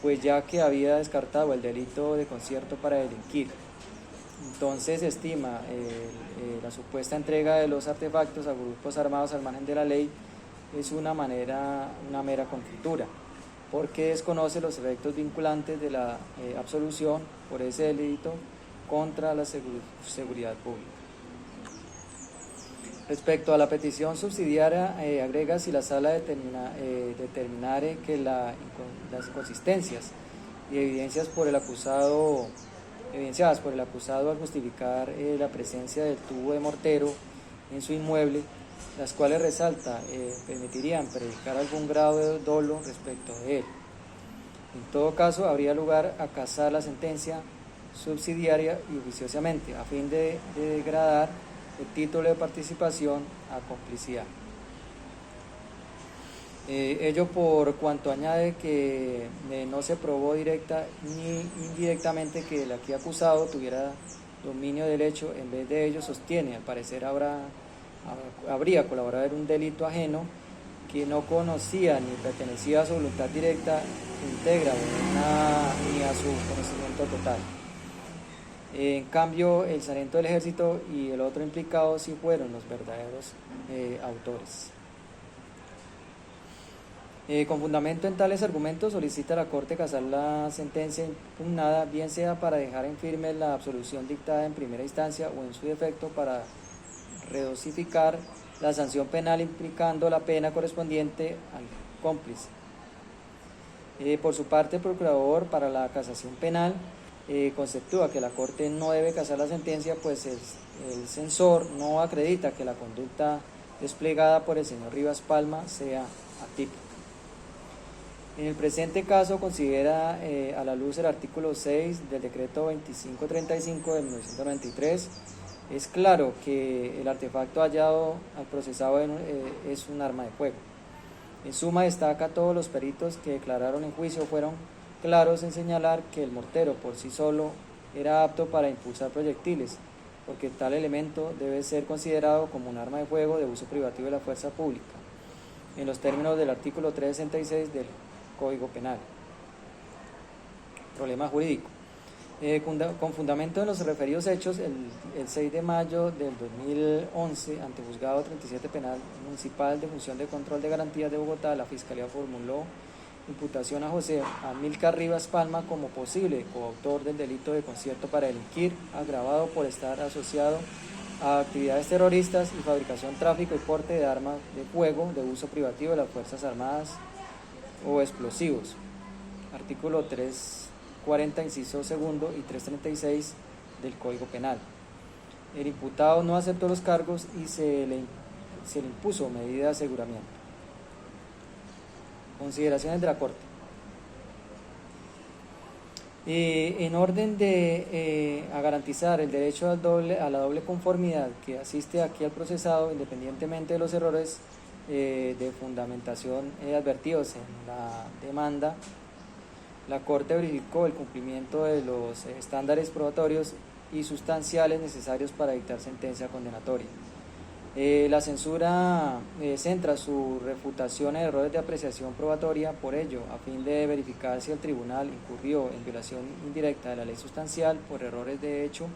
pues ya que había descartado el delito de concierto para delinquir. Entonces se estima la supuesta entrega de los artefactos a grupos armados al margen de la ley es una mera conjetura, porque desconoce los efectos vinculantes de la absolución por ese delito contra la seguridad pública. Respecto a la petición subsidiaria, agrega si la sala determinare que las inconsistencias y evidenciadas por el acusado al justificar la presencia del tubo de mortero en su inmueble, las cuales resalta permitirían predicar algún grado de dolo respecto de él. En todo caso, habría lugar a casar la sentencia subsidiaria y oficiosamente, a fin de degradar el título de participación a complicidad. Ello por cuanto añade que no se probó directa ni indirectamente que el aquí acusado tuviera dominio del hecho, en vez de ello sostiene, al parecer habría colaborado en un delito ajeno que no conocía ni pertenecía a su voluntad directa, íntegra ni a su conocimiento total. En cambio, el sargento del ejército y el otro implicado sí fueron los verdaderos autores. Con fundamento en tales argumentos, solicita a la Corte casar la sentencia impugnada, bien sea para dejar en firme la absolución dictada en primera instancia o en su defecto para redosificar la sanción penal implicando la pena correspondiente al cómplice. Por su parte, el procurador para la casación penal conceptúa que la Corte no debe casar la sentencia, pues el censor no acredita que la conducta desplegada por el señor Rivas Palma sea atípica. En el presente caso considera a la luz del artículo 6 del decreto 2535 de 1993, es claro que el artefacto hallado al procesado es un arma de fuego. En suma, destaca todos los peritos que declararon en juicio fueron claros en señalar que el mortero por sí solo era apto para impulsar proyectiles, porque tal elemento debe ser considerado como un arma de fuego de uso privativo de la fuerza pública, en los términos del artículo 366 del Código Penal. Problema jurídico. Con fundamento en los referidos hechos, el 6 de mayo del 2011, ante Juzgado 37 Penal Municipal de Función de Control de Garantías de Bogotá, la Fiscalía formuló imputación a José Amílcar Rivas Palma como posible coautor del delito de concierto para delinquir, agravado por estar asociado a actividades terroristas y fabricación, tráfico y porte de armas de fuego de uso privativo de las Fuerzas Armadas o explosivos. Artículo 340, inciso segundo y 336 del Código Penal. El imputado no aceptó los cargos y se le impuso medida de aseguramiento. Consideraciones de la Corte. En orden a garantizar el derecho a la doble conformidad que asiste aquí al procesado, independientemente de los errores de fundamentación advertidos en la demanda, la Corte verificó el cumplimiento de los estándares probatorios y sustanciales necesarios para dictar sentencia condenatoria. La censura centra su refutación en errores de apreciación probatoria, por ello, a fin de verificar si el tribunal incurrió en violación indirecta de la ley sustancial por errores de hecho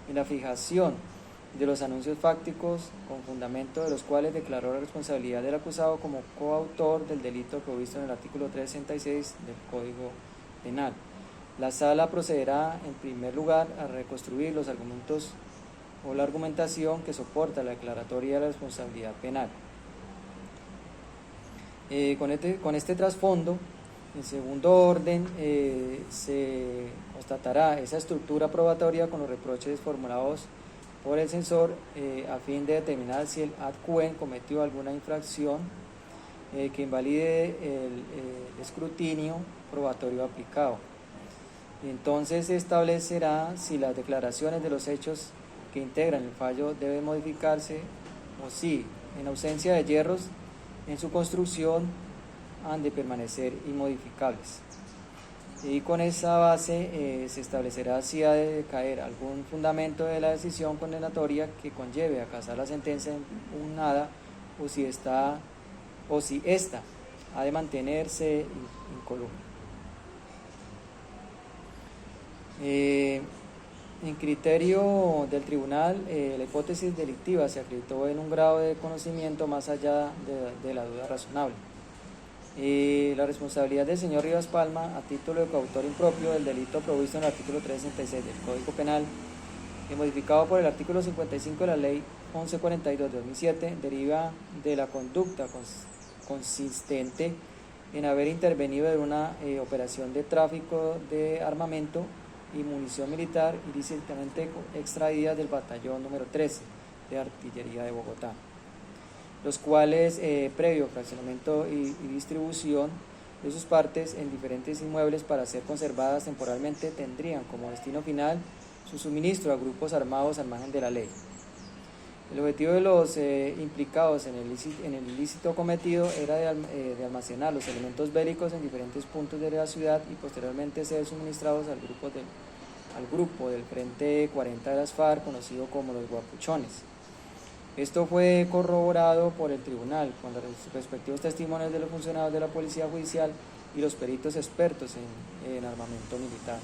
en la fijación de los anuncios fácticos, con fundamento de los cuales declaró la responsabilidad del acusado como coautor del delito previsto en el artículo 366 del Código Penal. La Sala procederá, en primer lugar, a reconstruir los argumentos o la argumentación que soporta la declaratoria de la responsabilidad penal. Con este trasfondo, en segundo orden, se constatará esa estructura probatoria con los reproches formulados por el censor a fin de determinar si el ad quem cometió alguna infracción que invalide el escrutinio probatorio aplicado. Entonces se establecerá si las declaraciones de los hechos que integran el fallo deben modificarse o si, en ausencia de hierros en su construcción, han de permanecer inmodificables. y con esa base se establecerá si ha de caer algún fundamento de la decisión condenatoria que conlleve a casar la sentencia impugnada o si esta ha de mantenerse incolume. En criterio del tribunal, la hipótesis delictiva se acreditó en un grado de conocimiento más allá de la duda razonable. La responsabilidad del señor Rivas Palma a título de coautor impropio del delito provisto en el artículo 366 del Código Penal, modificado por el artículo 55 de la Ley 1142 de 2007, deriva de la conducta consistente en haber intervenido en una operación de tráfico de armamento y munición militar ilícitamente extraída del batallón número 13 de Artillería de Bogotá, los cuales, previo fraccionamiento y distribución de sus partes en diferentes inmuebles para ser conservadas temporalmente, tendrían como destino final su suministro a grupos armados al margen de la ley. El objetivo de los implicados en el ilícito cometido era de almacenar los elementos bélicos en diferentes puntos de la ciudad y posteriormente ser suministrados al grupo del Frente 40 de las FARC, conocido como los Guapuchones. Esto fue corroborado por el tribunal con los respectivos testimonios de los funcionarios de la Policía Judicial y los peritos expertos en armamento militar.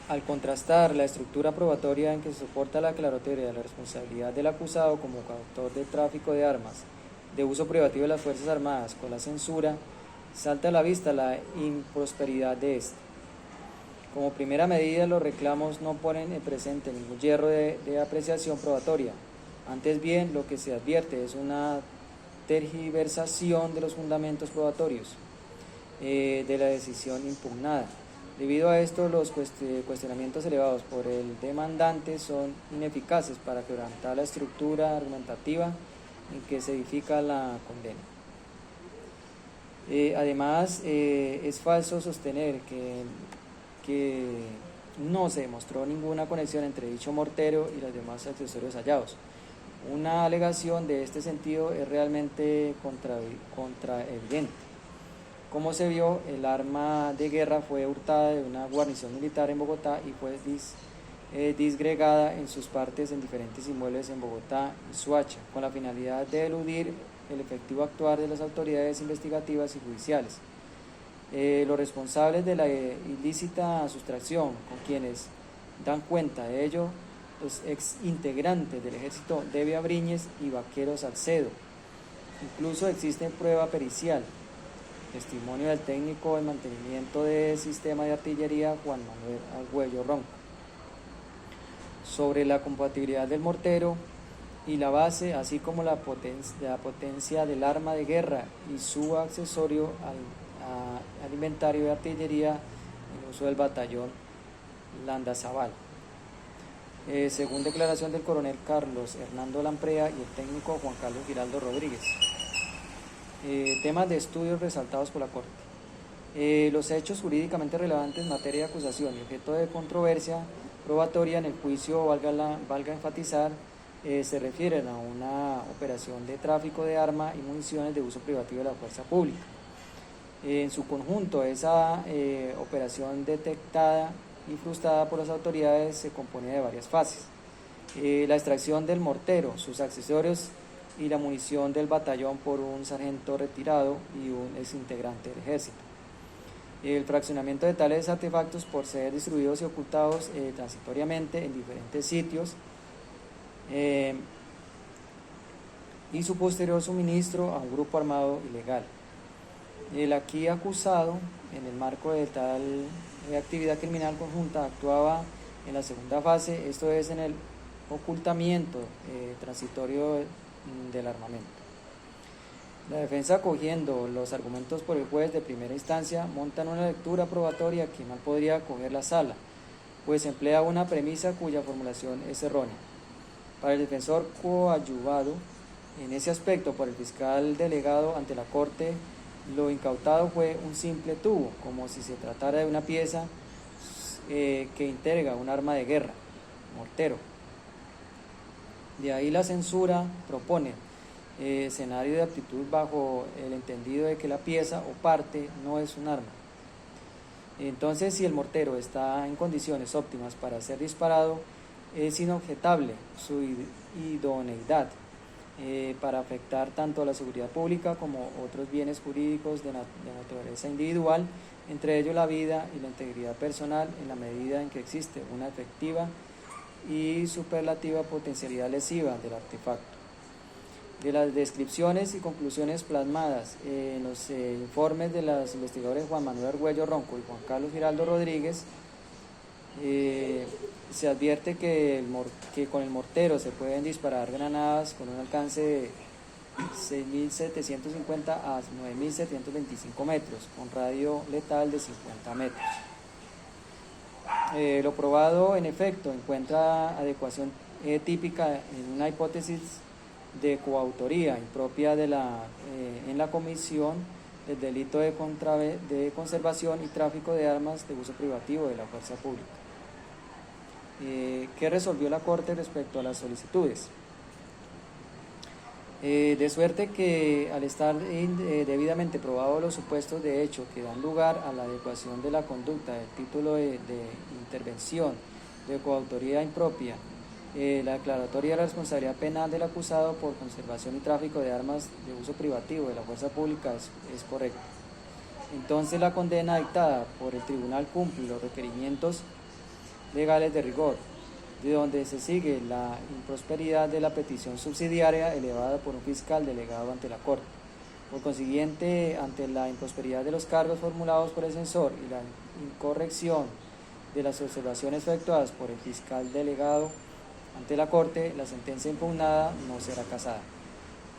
Al contrastar la estructura probatoria en que se soporta la aclaratoria de la responsabilidad del acusado como coautor de tráfico de armas, de uso privativo de las Fuerzas Armadas con la censura, salta a la vista la improsperidad de este. Como primera medida, los reclamos no ponen en presente ningún hierro de apreciación probatoria. Antes bien, lo que se advierte es una tergiversación de los fundamentos probatorios de la decisión impugnada. Debido a esto, los cuestionamientos elevados por el demandante son ineficaces para quebrantar la estructura argumentativa en que se edifica la condena. Además, es falso sostener que no se demostró ninguna conexión entre dicho mortero y los demás accesorios hallados. Una alegación de este sentido es realmente contraevidente. Como se vio, el arma de guerra fue hurtada de una guarnición militar en Bogotá y fue disgregada en sus partes en diferentes inmuebles en Bogotá y Soacha, con la finalidad de eludir el efectivo actuar de las autoridades investigativas y judiciales. Los responsables de la ilícita sustracción, con quienes dan cuenta de ello, los ex integrantes del ejército Devia Briñes y Vaquero Salcedo. Incluso existe prueba pericial, testimonio del técnico de mantenimiento del sistema de artillería Juan Manuel Argüello Ronco, sobre la compatibilidad del mortero y la base, así como la potencia del arma de guerra y su accesorio al inventario de artillería en uso del batallón Landazabal. Según declaración del coronel Carlos Hernando Lamprea y el técnico Juan Carlos Giraldo Rodríguez. Temas de estudios resaltados por la Corte. Los hechos jurídicamente relevantes en materia de acusación y objeto de controversia probatoria en el juicio, valga enfatizar, se refieren a una operación de tráfico de armas y municiones de uso privativo de la fuerza pública. En su conjunto, esa operación detectada y frustrada por las autoridades se componía de varias fases. La extracción del mortero, sus accesorios y la munición del batallón por un sargento retirado y un exintegrante del ejército. El fraccionamiento de tales artefactos por ser distribuidos y ocultados transitoriamente en diferentes sitios y su posterior suministro a un grupo armado ilegal. El aquí acusado, en el marco de tal actividad criminal conjunta, actuaba en la segunda fase, esto es en el ocultamiento transitorio del armamento. La defensa, acogiendo los argumentos por el juez de primera instancia, monta una lectura probatoria que mal podría acoger la sala, pues emplea una premisa cuya formulación es errónea. Para el defensor coadyuvado en ese aspecto por el fiscal delegado ante la Corte, lo incautado fue un simple tubo, como si se tratara de una pieza que integra un arma de guerra, mortero. De ahí la censura propone escenario de aptitud bajo el entendido de que la pieza o parte no es un arma. Entonces, si el mortero está en condiciones óptimas para ser disparado, es inobjetable su idoneidad para afectar tanto a la seguridad pública como otros bienes jurídicos de naturaleza individual, entre ellos la vida y la integridad personal, en la medida en que existe una efectiva y superlativa potencialidad lesiva del artefacto. De las descripciones y conclusiones plasmadas en los informes de los investigadores Juan Manuel Argüello Ronco y Juan Carlos Giraldo Rodríguez, se advierte que con el mortero se pueden disparar granadas con un alcance de 6.750 a 9.725 metros, con radio letal de 50 metros. Lo probado, en efecto, encuentra adecuación típica en una hipótesis de coautoría impropia en la comisión del delito de conservación y tráfico de armas de uso privativo de la fuerza pública. ¿Qué resolvió la Corte respecto a las solicitudes? De suerte que al estar debidamente probados los supuestos de hecho que dan lugar a la adecuación de la conducta del título de intervención de coautoría impropia, la declaratoria de la responsabilidad penal del acusado por conservación y tráfico de armas de uso privativo de la fuerza pública es correcta. Entonces la condena dictada por el tribunal cumple los requerimientos legales de rigor, de donde se sigue la improsperidad de la petición subsidiaria elevada por un fiscal delegado ante la Corte. Por consiguiente, ante la improsperidad de los cargos formulados por el censor y la incorrección de las observaciones efectuadas por el fiscal delegado ante la Corte, la sentencia impugnada no será casada.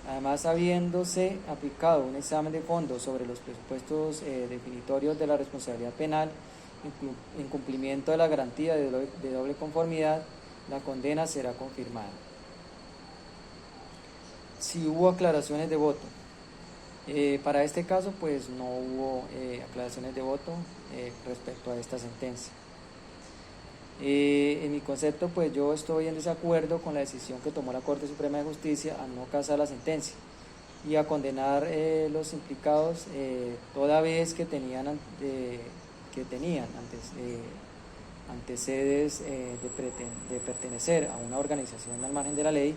Además, habiéndose aplicado un examen de fondo sobre los presupuestos definitorios de la responsabilidad penal, en cumplimiento de la garantía de doble conformidad, la condena será confirmada. Si hubo aclaraciones de voto, para este caso pues no hubo aclaraciones de voto respecto a esta sentencia. En mi concepto, pues yo estoy en desacuerdo con la decisión que tomó la Corte Suprema de Justicia a no casar la sentencia y a condenar los implicados toda vez que tenían antecedes de pertenecer a una organización al margen de la ley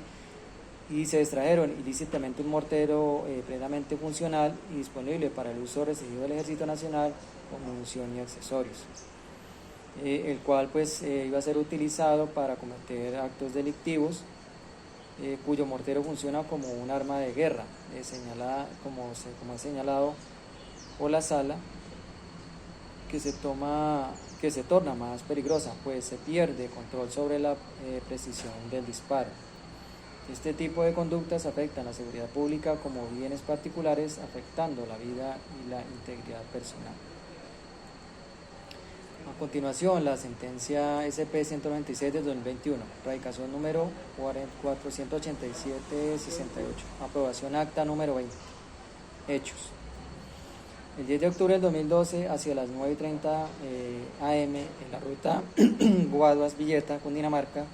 y se extrajeron ilícitamente un mortero plenamente funcional y disponible para el uso restringido del Ejército Nacional con munición y accesorios, el cual pues iba a ser utilizado para cometer actos delictivos, cuyo mortero funciona como un arma de guerra, como es señalado por la Sala, que se torna más peligrosa, pues se pierde control sobre la precisión del disparo. Este tipo de conductas afectan la seguridad pública como bienes particulares, afectando la vida y la integridad personal. A continuación, la sentencia SP-196 del 2021, radicación número 487-68, aprobación acta número 20. Hechos. El 10 de octubre del 2012, hacia las 9:30 am, en la ruta Guaduas-Villeta, Cundinamarca,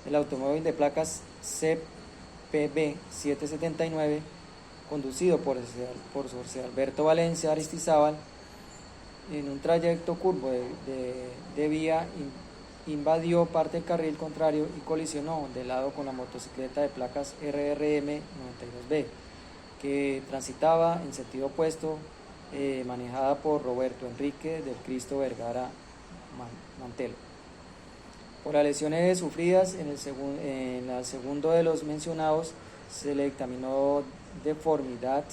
el automóvil de placas CPB 779, conducido por José Alberto Valencia Aristizábal, en un trayecto curvo de vía, invadió parte del carril contrario y colisionó de lado con la motocicleta de placas RRM 92B, que transitaba en sentido opuesto, manejada por Roberto Enrique del Cristo Vergara Mantelo. Por las lesiones sufridas en el segundo de los mencionados, se le dictaminó deformidad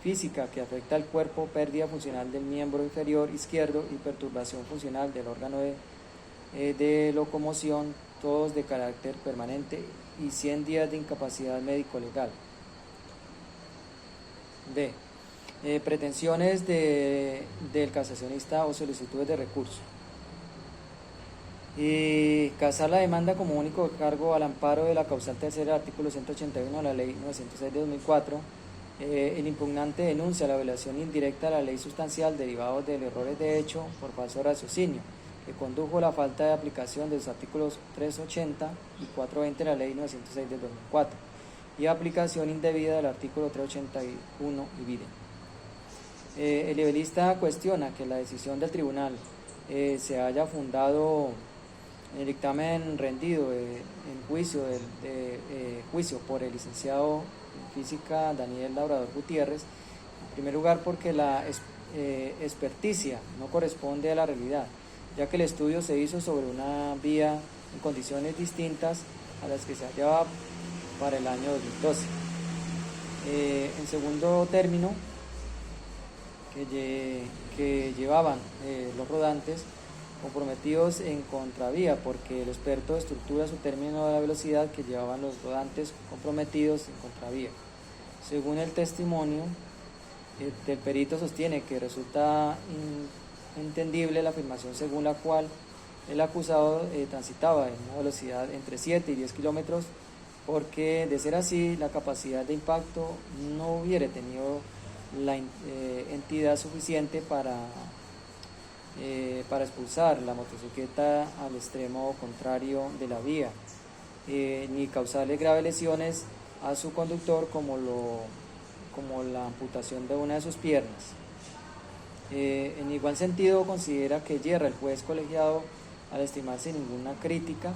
física que afecta al cuerpo, pérdida funcional del miembro inferior izquierdo y perturbación funcional del órgano de locomoción, todos de carácter permanente, y 100 días de incapacidad médico-legal. B. Pretensiones del casacionista o solicitudes de recurso. Casar la demanda como único cargo al amparo de la causal tercera del artículo 181 de la Ley 906 de 2004. El impugnante denuncia la violación indirecta de la ley sustancial derivados de errores de hecho por falso raciocinio, que condujo a la falta de aplicación de los artículos 380 y 420 de la Ley 906 de 2004, y aplicación indebida del artículo 381 ibidem. El libelista cuestiona que la decisión del tribunal se haya fundado en el dictamen rendido en juicio por el licenciado en física Daniel Labrador Gutiérrez, en primer lugar porque la experticia no corresponde a la realidad, ya que el estudio se hizo sobre una vía en condiciones distintas a las que se hallaba para el año 2012. En segundo término, que llevaban los rodantes comprometidos en contravía, porque el experto estructura su término de la velocidad que llevaban los rodantes comprometidos en contravía. Según el testimonio, el perito sostiene que resulta entendible la afirmación según la cual el acusado transitaba en una velocidad entre 7 y 10 kilómetros, porque de ser así, la capacidad de impacto no hubiera tenido la entidad suficiente para expulsar la motocicleta al extremo contrario de la vía, ni causarle graves lesiones a su conductor como la amputación de una de sus piernas. En igual sentido, considera que yerra el juez colegiado al estimar sin ninguna crítica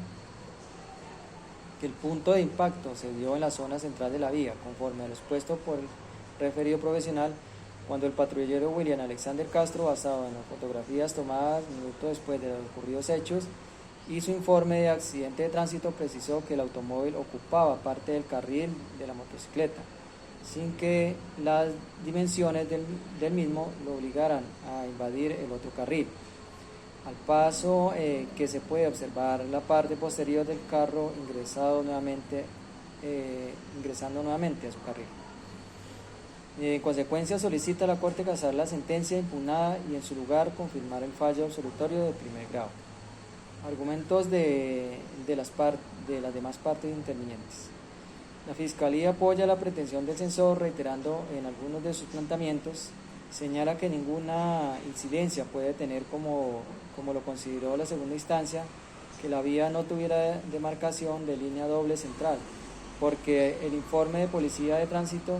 que el punto de impacto se dio en la zona central de la vía, conforme a lo expuesto por el referido profesional, cuando el patrullero William Alexander Castro, basado en las fotografías tomadas minutos después de los ocurridos hechos, hizo informe de accidente de tránsito, precisó que el automóvil ocupaba parte del carril de la motocicleta, sin que las dimensiones del mismo lo obligaran a invadir el otro carril. Al paso que se puede observar la parte posterior del carro ingresando nuevamente a su carril. En consecuencia, solicita a la Corte casar la sentencia impugnada y en su lugar confirmar el fallo absolutorio de primer grado. Argumentos de las demás partes intervinientes. La Fiscalía apoya la pretensión del censor, reiterando en algunos de sus planteamientos, señala que ninguna incidencia puede tener, como lo consideró la segunda instancia, que la vía no tuviera demarcación de línea doble central, porque el informe de policía de tránsito,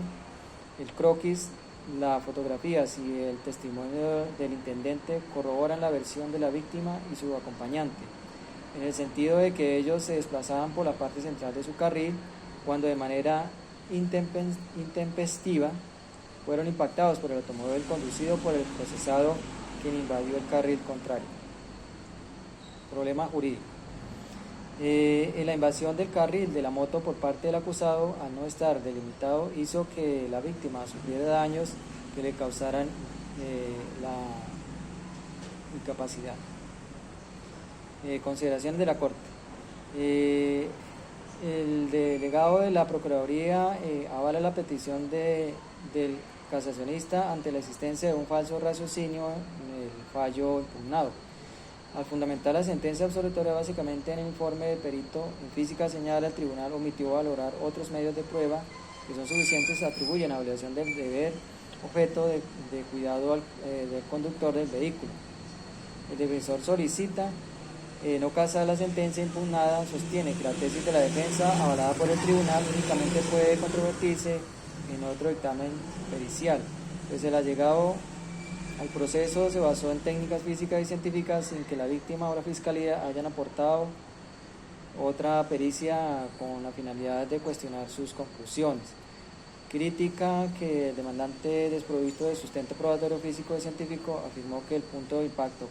el croquis, las fotografías y el testimonio del intendente corroboran la versión de la víctima y su acompañante, en el sentido de que ellos se desplazaban por la parte central de su carril cuando de manera intempestiva fueron impactados por el automóvil conducido por el procesado, quien invadió el carril contrario. Problema jurídico. En la invasión del carril de la moto por parte del acusado, al no estar delimitado, hizo que la víctima sufriera daños que le causaran la incapacidad. Consideraciones de la Corte. El delegado de la Procuraduría avala la petición del casacionista ante la existencia de un falso raciocinio en el fallo impugnado. Al fundamentar la sentencia absolutoria básicamente en el informe del perito en física, señala el tribunal omitió valorar otros medios de prueba que son suficientes, atribuyen a obligación del deber objeto de cuidado del conductor del vehículo. El defensor solicita no casar la sentencia impugnada, sostiene que la tesis de la defensa avalada por el tribunal únicamente puede controvertirse en otro dictamen pericial, pues el allegado al proceso se basó en técnicas físicas y científicas sin que la víctima o la fiscalía hayan aportado otra pericia con la finalidad de cuestionar sus conclusiones. Critica que el demandante, desprovisto de sustento probatorio físico y científico, afirmó que el punto de impacto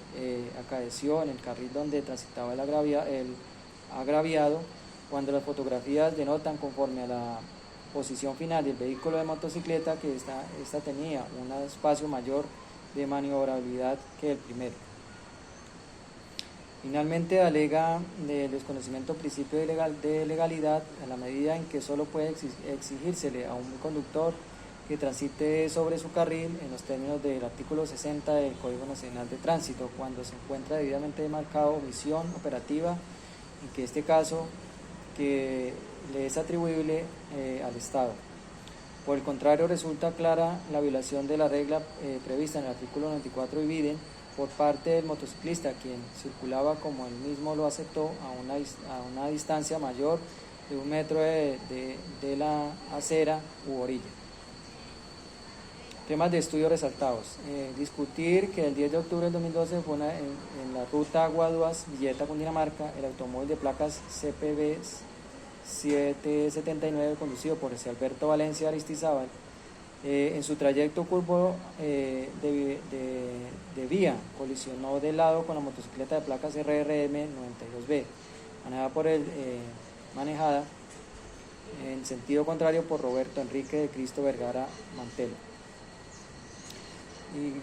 acaeció en el carril donde transitaba el agraviado, cuando las fotografías denotan, conforme a la posición final del vehículo de motocicleta, que esta tenía un espacio mayor de maniobrabilidad que el primero. Finalmente, alega del desconocimiento del principio de legalidad a la medida en que solo puede exigírsele a un conductor que transite sobre su carril en los términos del artículo 60 del Código Nacional de Tránsito, cuando se encuentra debidamente demarcado omisión operativa, en que este caso que le es atribuible al Estado. Por el contrario, resulta clara la violación de la regla prevista en el artículo 94 ibidem por parte del motociclista, quien circulaba, como él mismo lo aceptó, a una distancia mayor de 1 metro de la acera u orilla. Temas de estudio resaltados. Discutir que el 10 de octubre del 2012 fue en la ruta Guaduas, Villeta, Cundinamarca, el automóvil de placas CPB 779 conducido por José Alberto Valencia Aristizábal, en su trayecto curvo de vía colisionó de lado con la motocicleta de placas RRM 92B, manejada en sentido contrario por Roberto Enrique de Cristo Vergara Mantelo.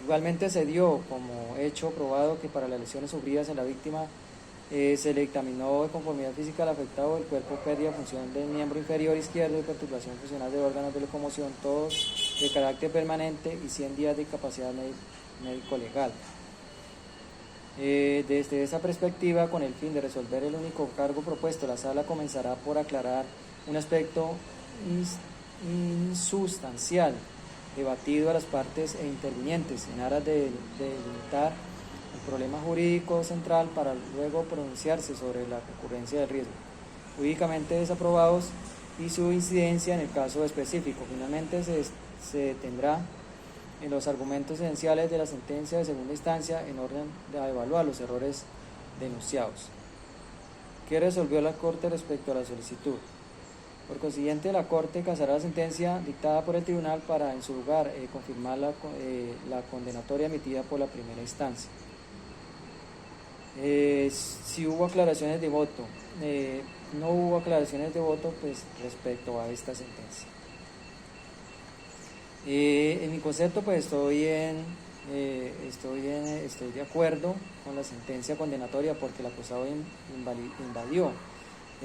Igualmente se dio como hecho probado que para las lesiones sufridas en la víctima se le dictaminó de conformidad física al afectado del cuerpo, pérdida de función del miembro inferior izquierdo y perturbación funcional de órganos de locomoción, todos de carácter permanente, y 100 días de incapacidad médico-legal. Desde esa perspectiva, con el fin de resolver el único cargo propuesto, la sala comenzará por aclarar un aspecto insustancial debatido a las partes e intervinientes en aras de delimitar el problema jurídico central para luego pronunciarse sobre la concurrencia del riesgo, jurídicamente desaprobados y su incidencia en el caso específico. Finalmente se detendrá en los argumentos esenciales de la sentencia de segunda instancia en orden de evaluar los errores denunciados. ¿Qué resolvió la Corte respecto a la solicitud? Por consiguiente, la Corte casará la sentencia dictada por el Tribunal para, en su lugar, confirmar la condenatoria emitida por la primera instancia. Si hubo aclaraciones de voto, no hubo aclaraciones de voto pues, respecto a esta sentencia. En mi concepto, pues estoy de acuerdo con la sentencia condenatoria porque el acusado invadió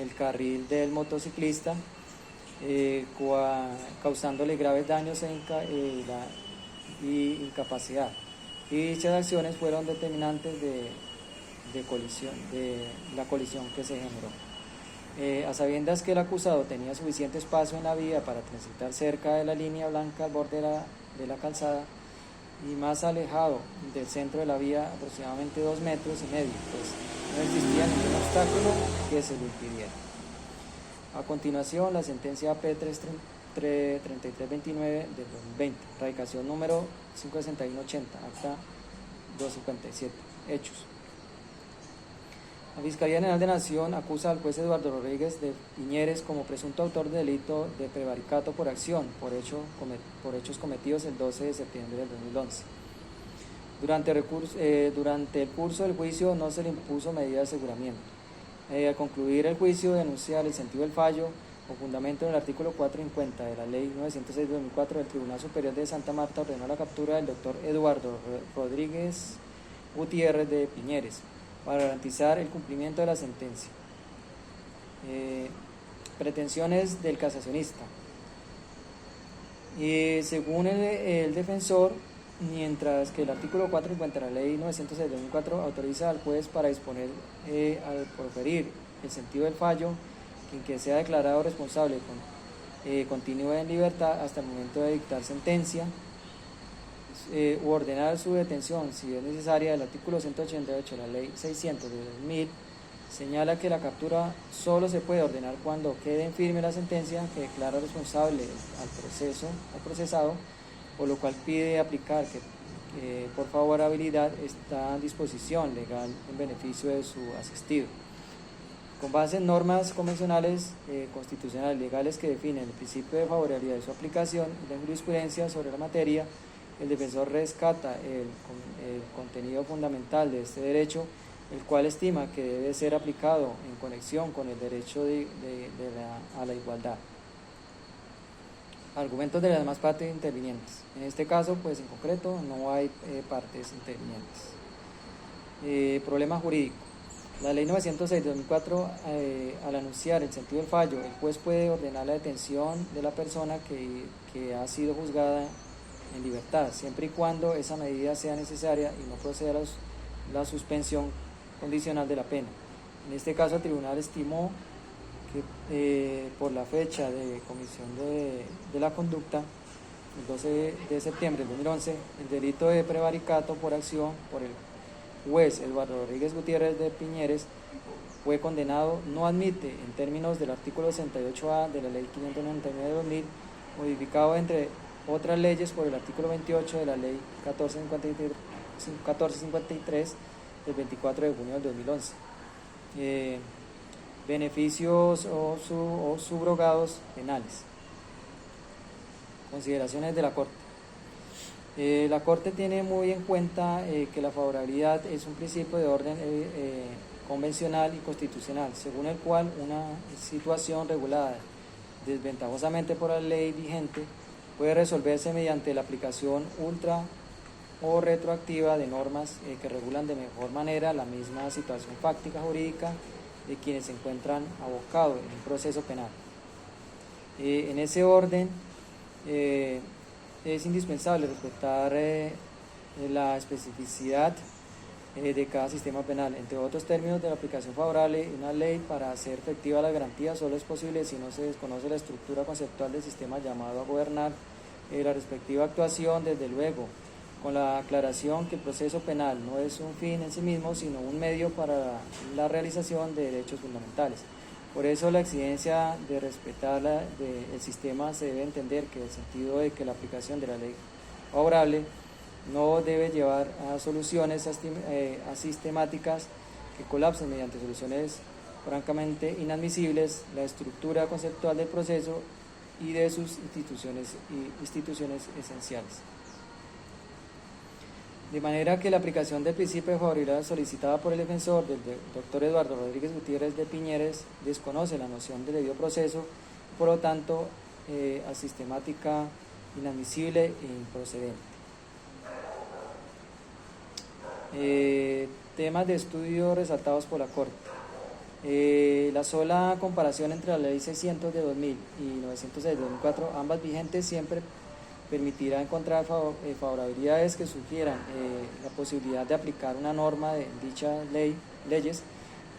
el carril del motociclista, causándole graves daños y incapacidad. Y dichas acciones fueron determinantes de la colisión que se generó. A sabiendas que el acusado tenía suficiente espacio en la vía para transitar cerca de la línea blanca al borde de la calzada y más alejado del centro de la vía aproximadamente 2,5 metros, pues no existía ningún obstáculo que se lo impidiera. A continuación, la sentencia AP 3329 del 2020, radicación número 56180, acta 257, hechos. La Fiscalía General de Nación acusa al juez Eduardo Rodríguez de Piñeres como presunto autor del delito de prevaricato por acción por hechos cometidos el 12 de septiembre del 2011. Durante el curso del juicio no se le impuso medida de aseguramiento. Al concluir el juicio, denunciar el sentido del fallo o fundamento en el artículo 450 de la Ley 906/2004 del Tribunal Superior de Santa Marta ordenó la captura del doctor Eduardo Rodríguez Gutiérrez de Piñeres para garantizar el cumplimiento de la sentencia. Pretensiones del casacionista. Según el defensor, mientras que el artículo 450 de la Ley 906/2004 autoriza al juez para disponer al proferir el sentido del fallo, quien que sea declarado responsable continúe en libertad hasta el momento de dictar sentencia, u ordenar su detención si es necesaria. El artículo 188 de la Ley 600 de 2000 señala que la captura solo se puede ordenar cuando quede en firme la sentencia que declara responsable al procesado, por lo cual pide aplicar que por favorabilidad esta disposición legal en beneficio de su asistido. Con base en normas convencionales, constitucionales, legales que definen el principio de favorabilidad de su aplicación y la jurisprudencia sobre la materia, el defensor rescata el contenido fundamental de este derecho, el cual estima que debe ser aplicado en conexión con el derecho a la igualdad. Argumentos de las demás partes intervinientes. En este caso, pues en concreto, no hay partes intervinientes. Problema jurídico. La Ley 906/2004, al anunciar el sentido del fallo, el juez puede ordenar la detención de la persona que ha sido juzgada en libertad, siempre y cuando esa medida sea necesaria y no proceda la suspensión condicional de la pena. En este caso, el tribunal estimó que por la fecha de comisión de la conducta, el 12 de septiembre del 2011, el delito de prevaricato por acción por el juez Eduardo Rodríguez Gutiérrez de Piñeres fue condenado, no admite, en términos del artículo 68A de la Ley 599 de 2000, modificado entre otras leyes por el artículo 28 de la Ley 1453 del 24 de junio del 2011. Beneficios o subrogados penales. Consideraciones de la Corte. La Corte tiene muy en cuenta que la favorabilidad es un principio de orden convencional y constitucional, según el cual una situación regulada desventajosamente por la ley vigente puede resolverse mediante la aplicación ultra o retroactiva de normas que regulan de mejor manera la misma situación fáctica jurídica de quienes se encuentran abocados en un proceso penal. En ese orden, es indispensable respetar la especificidad de cada sistema penal. Entre otros términos de la aplicación favorable de una ley, para hacer efectiva la garantía solo es posible si no se desconoce la estructura conceptual del sistema llamado a gobernar la respectiva actuación, desde luego, con la aclaración que el proceso penal no es un fin en sí mismo, sino un medio para la realización de derechos fundamentales. Por eso la exigencia de respetar el sistema se debe entender que el sentido de que la aplicación de la ley favorable no debe llevar a soluciones asistemáticas que colapsen mediante soluciones francamente inadmisibles la estructura conceptual del proceso y de sus instituciones esenciales. De manera que la aplicación del principio de favorabilidad solicitada por el defensor del doctor Eduardo Rodríguez Gutiérrez de Piñeres desconoce la noción de debido proceso, por lo tanto, asistemática, inadmisible e improcedente. Temas de estudio resaltados por la Corte. La sola comparación entre la Ley 600 de 2000 y 906 de 2004, ambas vigentes, siempre permitirá encontrar favorabilidades que sugieran la posibilidad de aplicar una norma de dichas leyes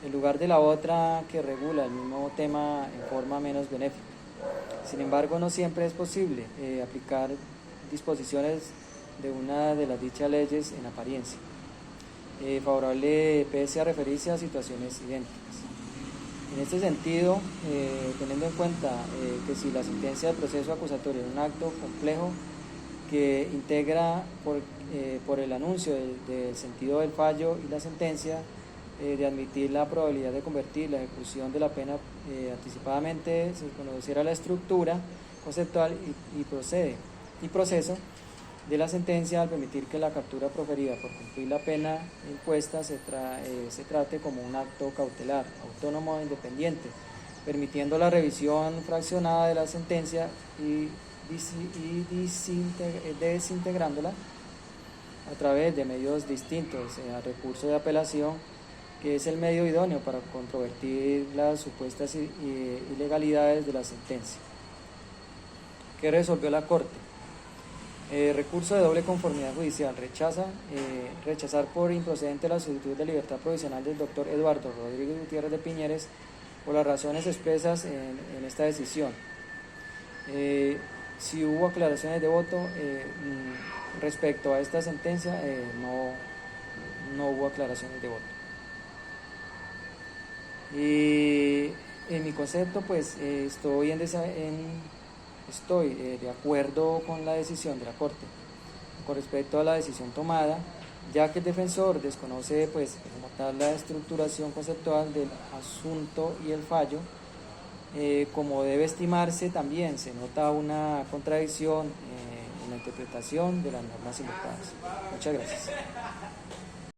en lugar de la otra que regula el mismo tema en forma menos benéfica. Sin embargo, no siempre es posible aplicar disposiciones de una de las dichas leyes en apariencia favorable, pese a referirse a situaciones idénticas. En este sentido, teniendo en cuenta que si la sentencia del proceso acusatorio es un acto complejo que integra por el anuncio del sentido del fallo y la sentencia, de admitir la probabilidad de convertir la ejecución de la pena anticipadamente, se conociera la estructura conceptual y proceso de la sentencia, al permitir que la captura proferida por cumplir la pena impuesta se trate como un acto cautelar, autónomo e independiente, permitiendo la revisión fraccionada de la sentencia y desintegrándola a través de medios distintos, a recurso de apelación, que es el medio idóneo para controvertir las supuestas ilegalidades de la sentencia. ¿Qué resolvió la Corte? Recurso de doble conformidad judicial. Rechazar por improcedente la solicitud de libertad provisional del doctor Eduardo Rodríguez Gutiérrez de Piñeres por las razones expresas en esta decisión. Si hubo aclaraciones de voto respecto a esta sentencia, no hubo aclaraciones de voto. En mi concepto, pues estoy de acuerdo con la decisión de la Corte con respecto a la decisión tomada, ya que el defensor desconoce, pues, como tal, la estructuración conceptual del asunto y el fallo. Como debe estimarse, también se nota una contradicción en la interpretación de las normas invocadas. Muchas gracias.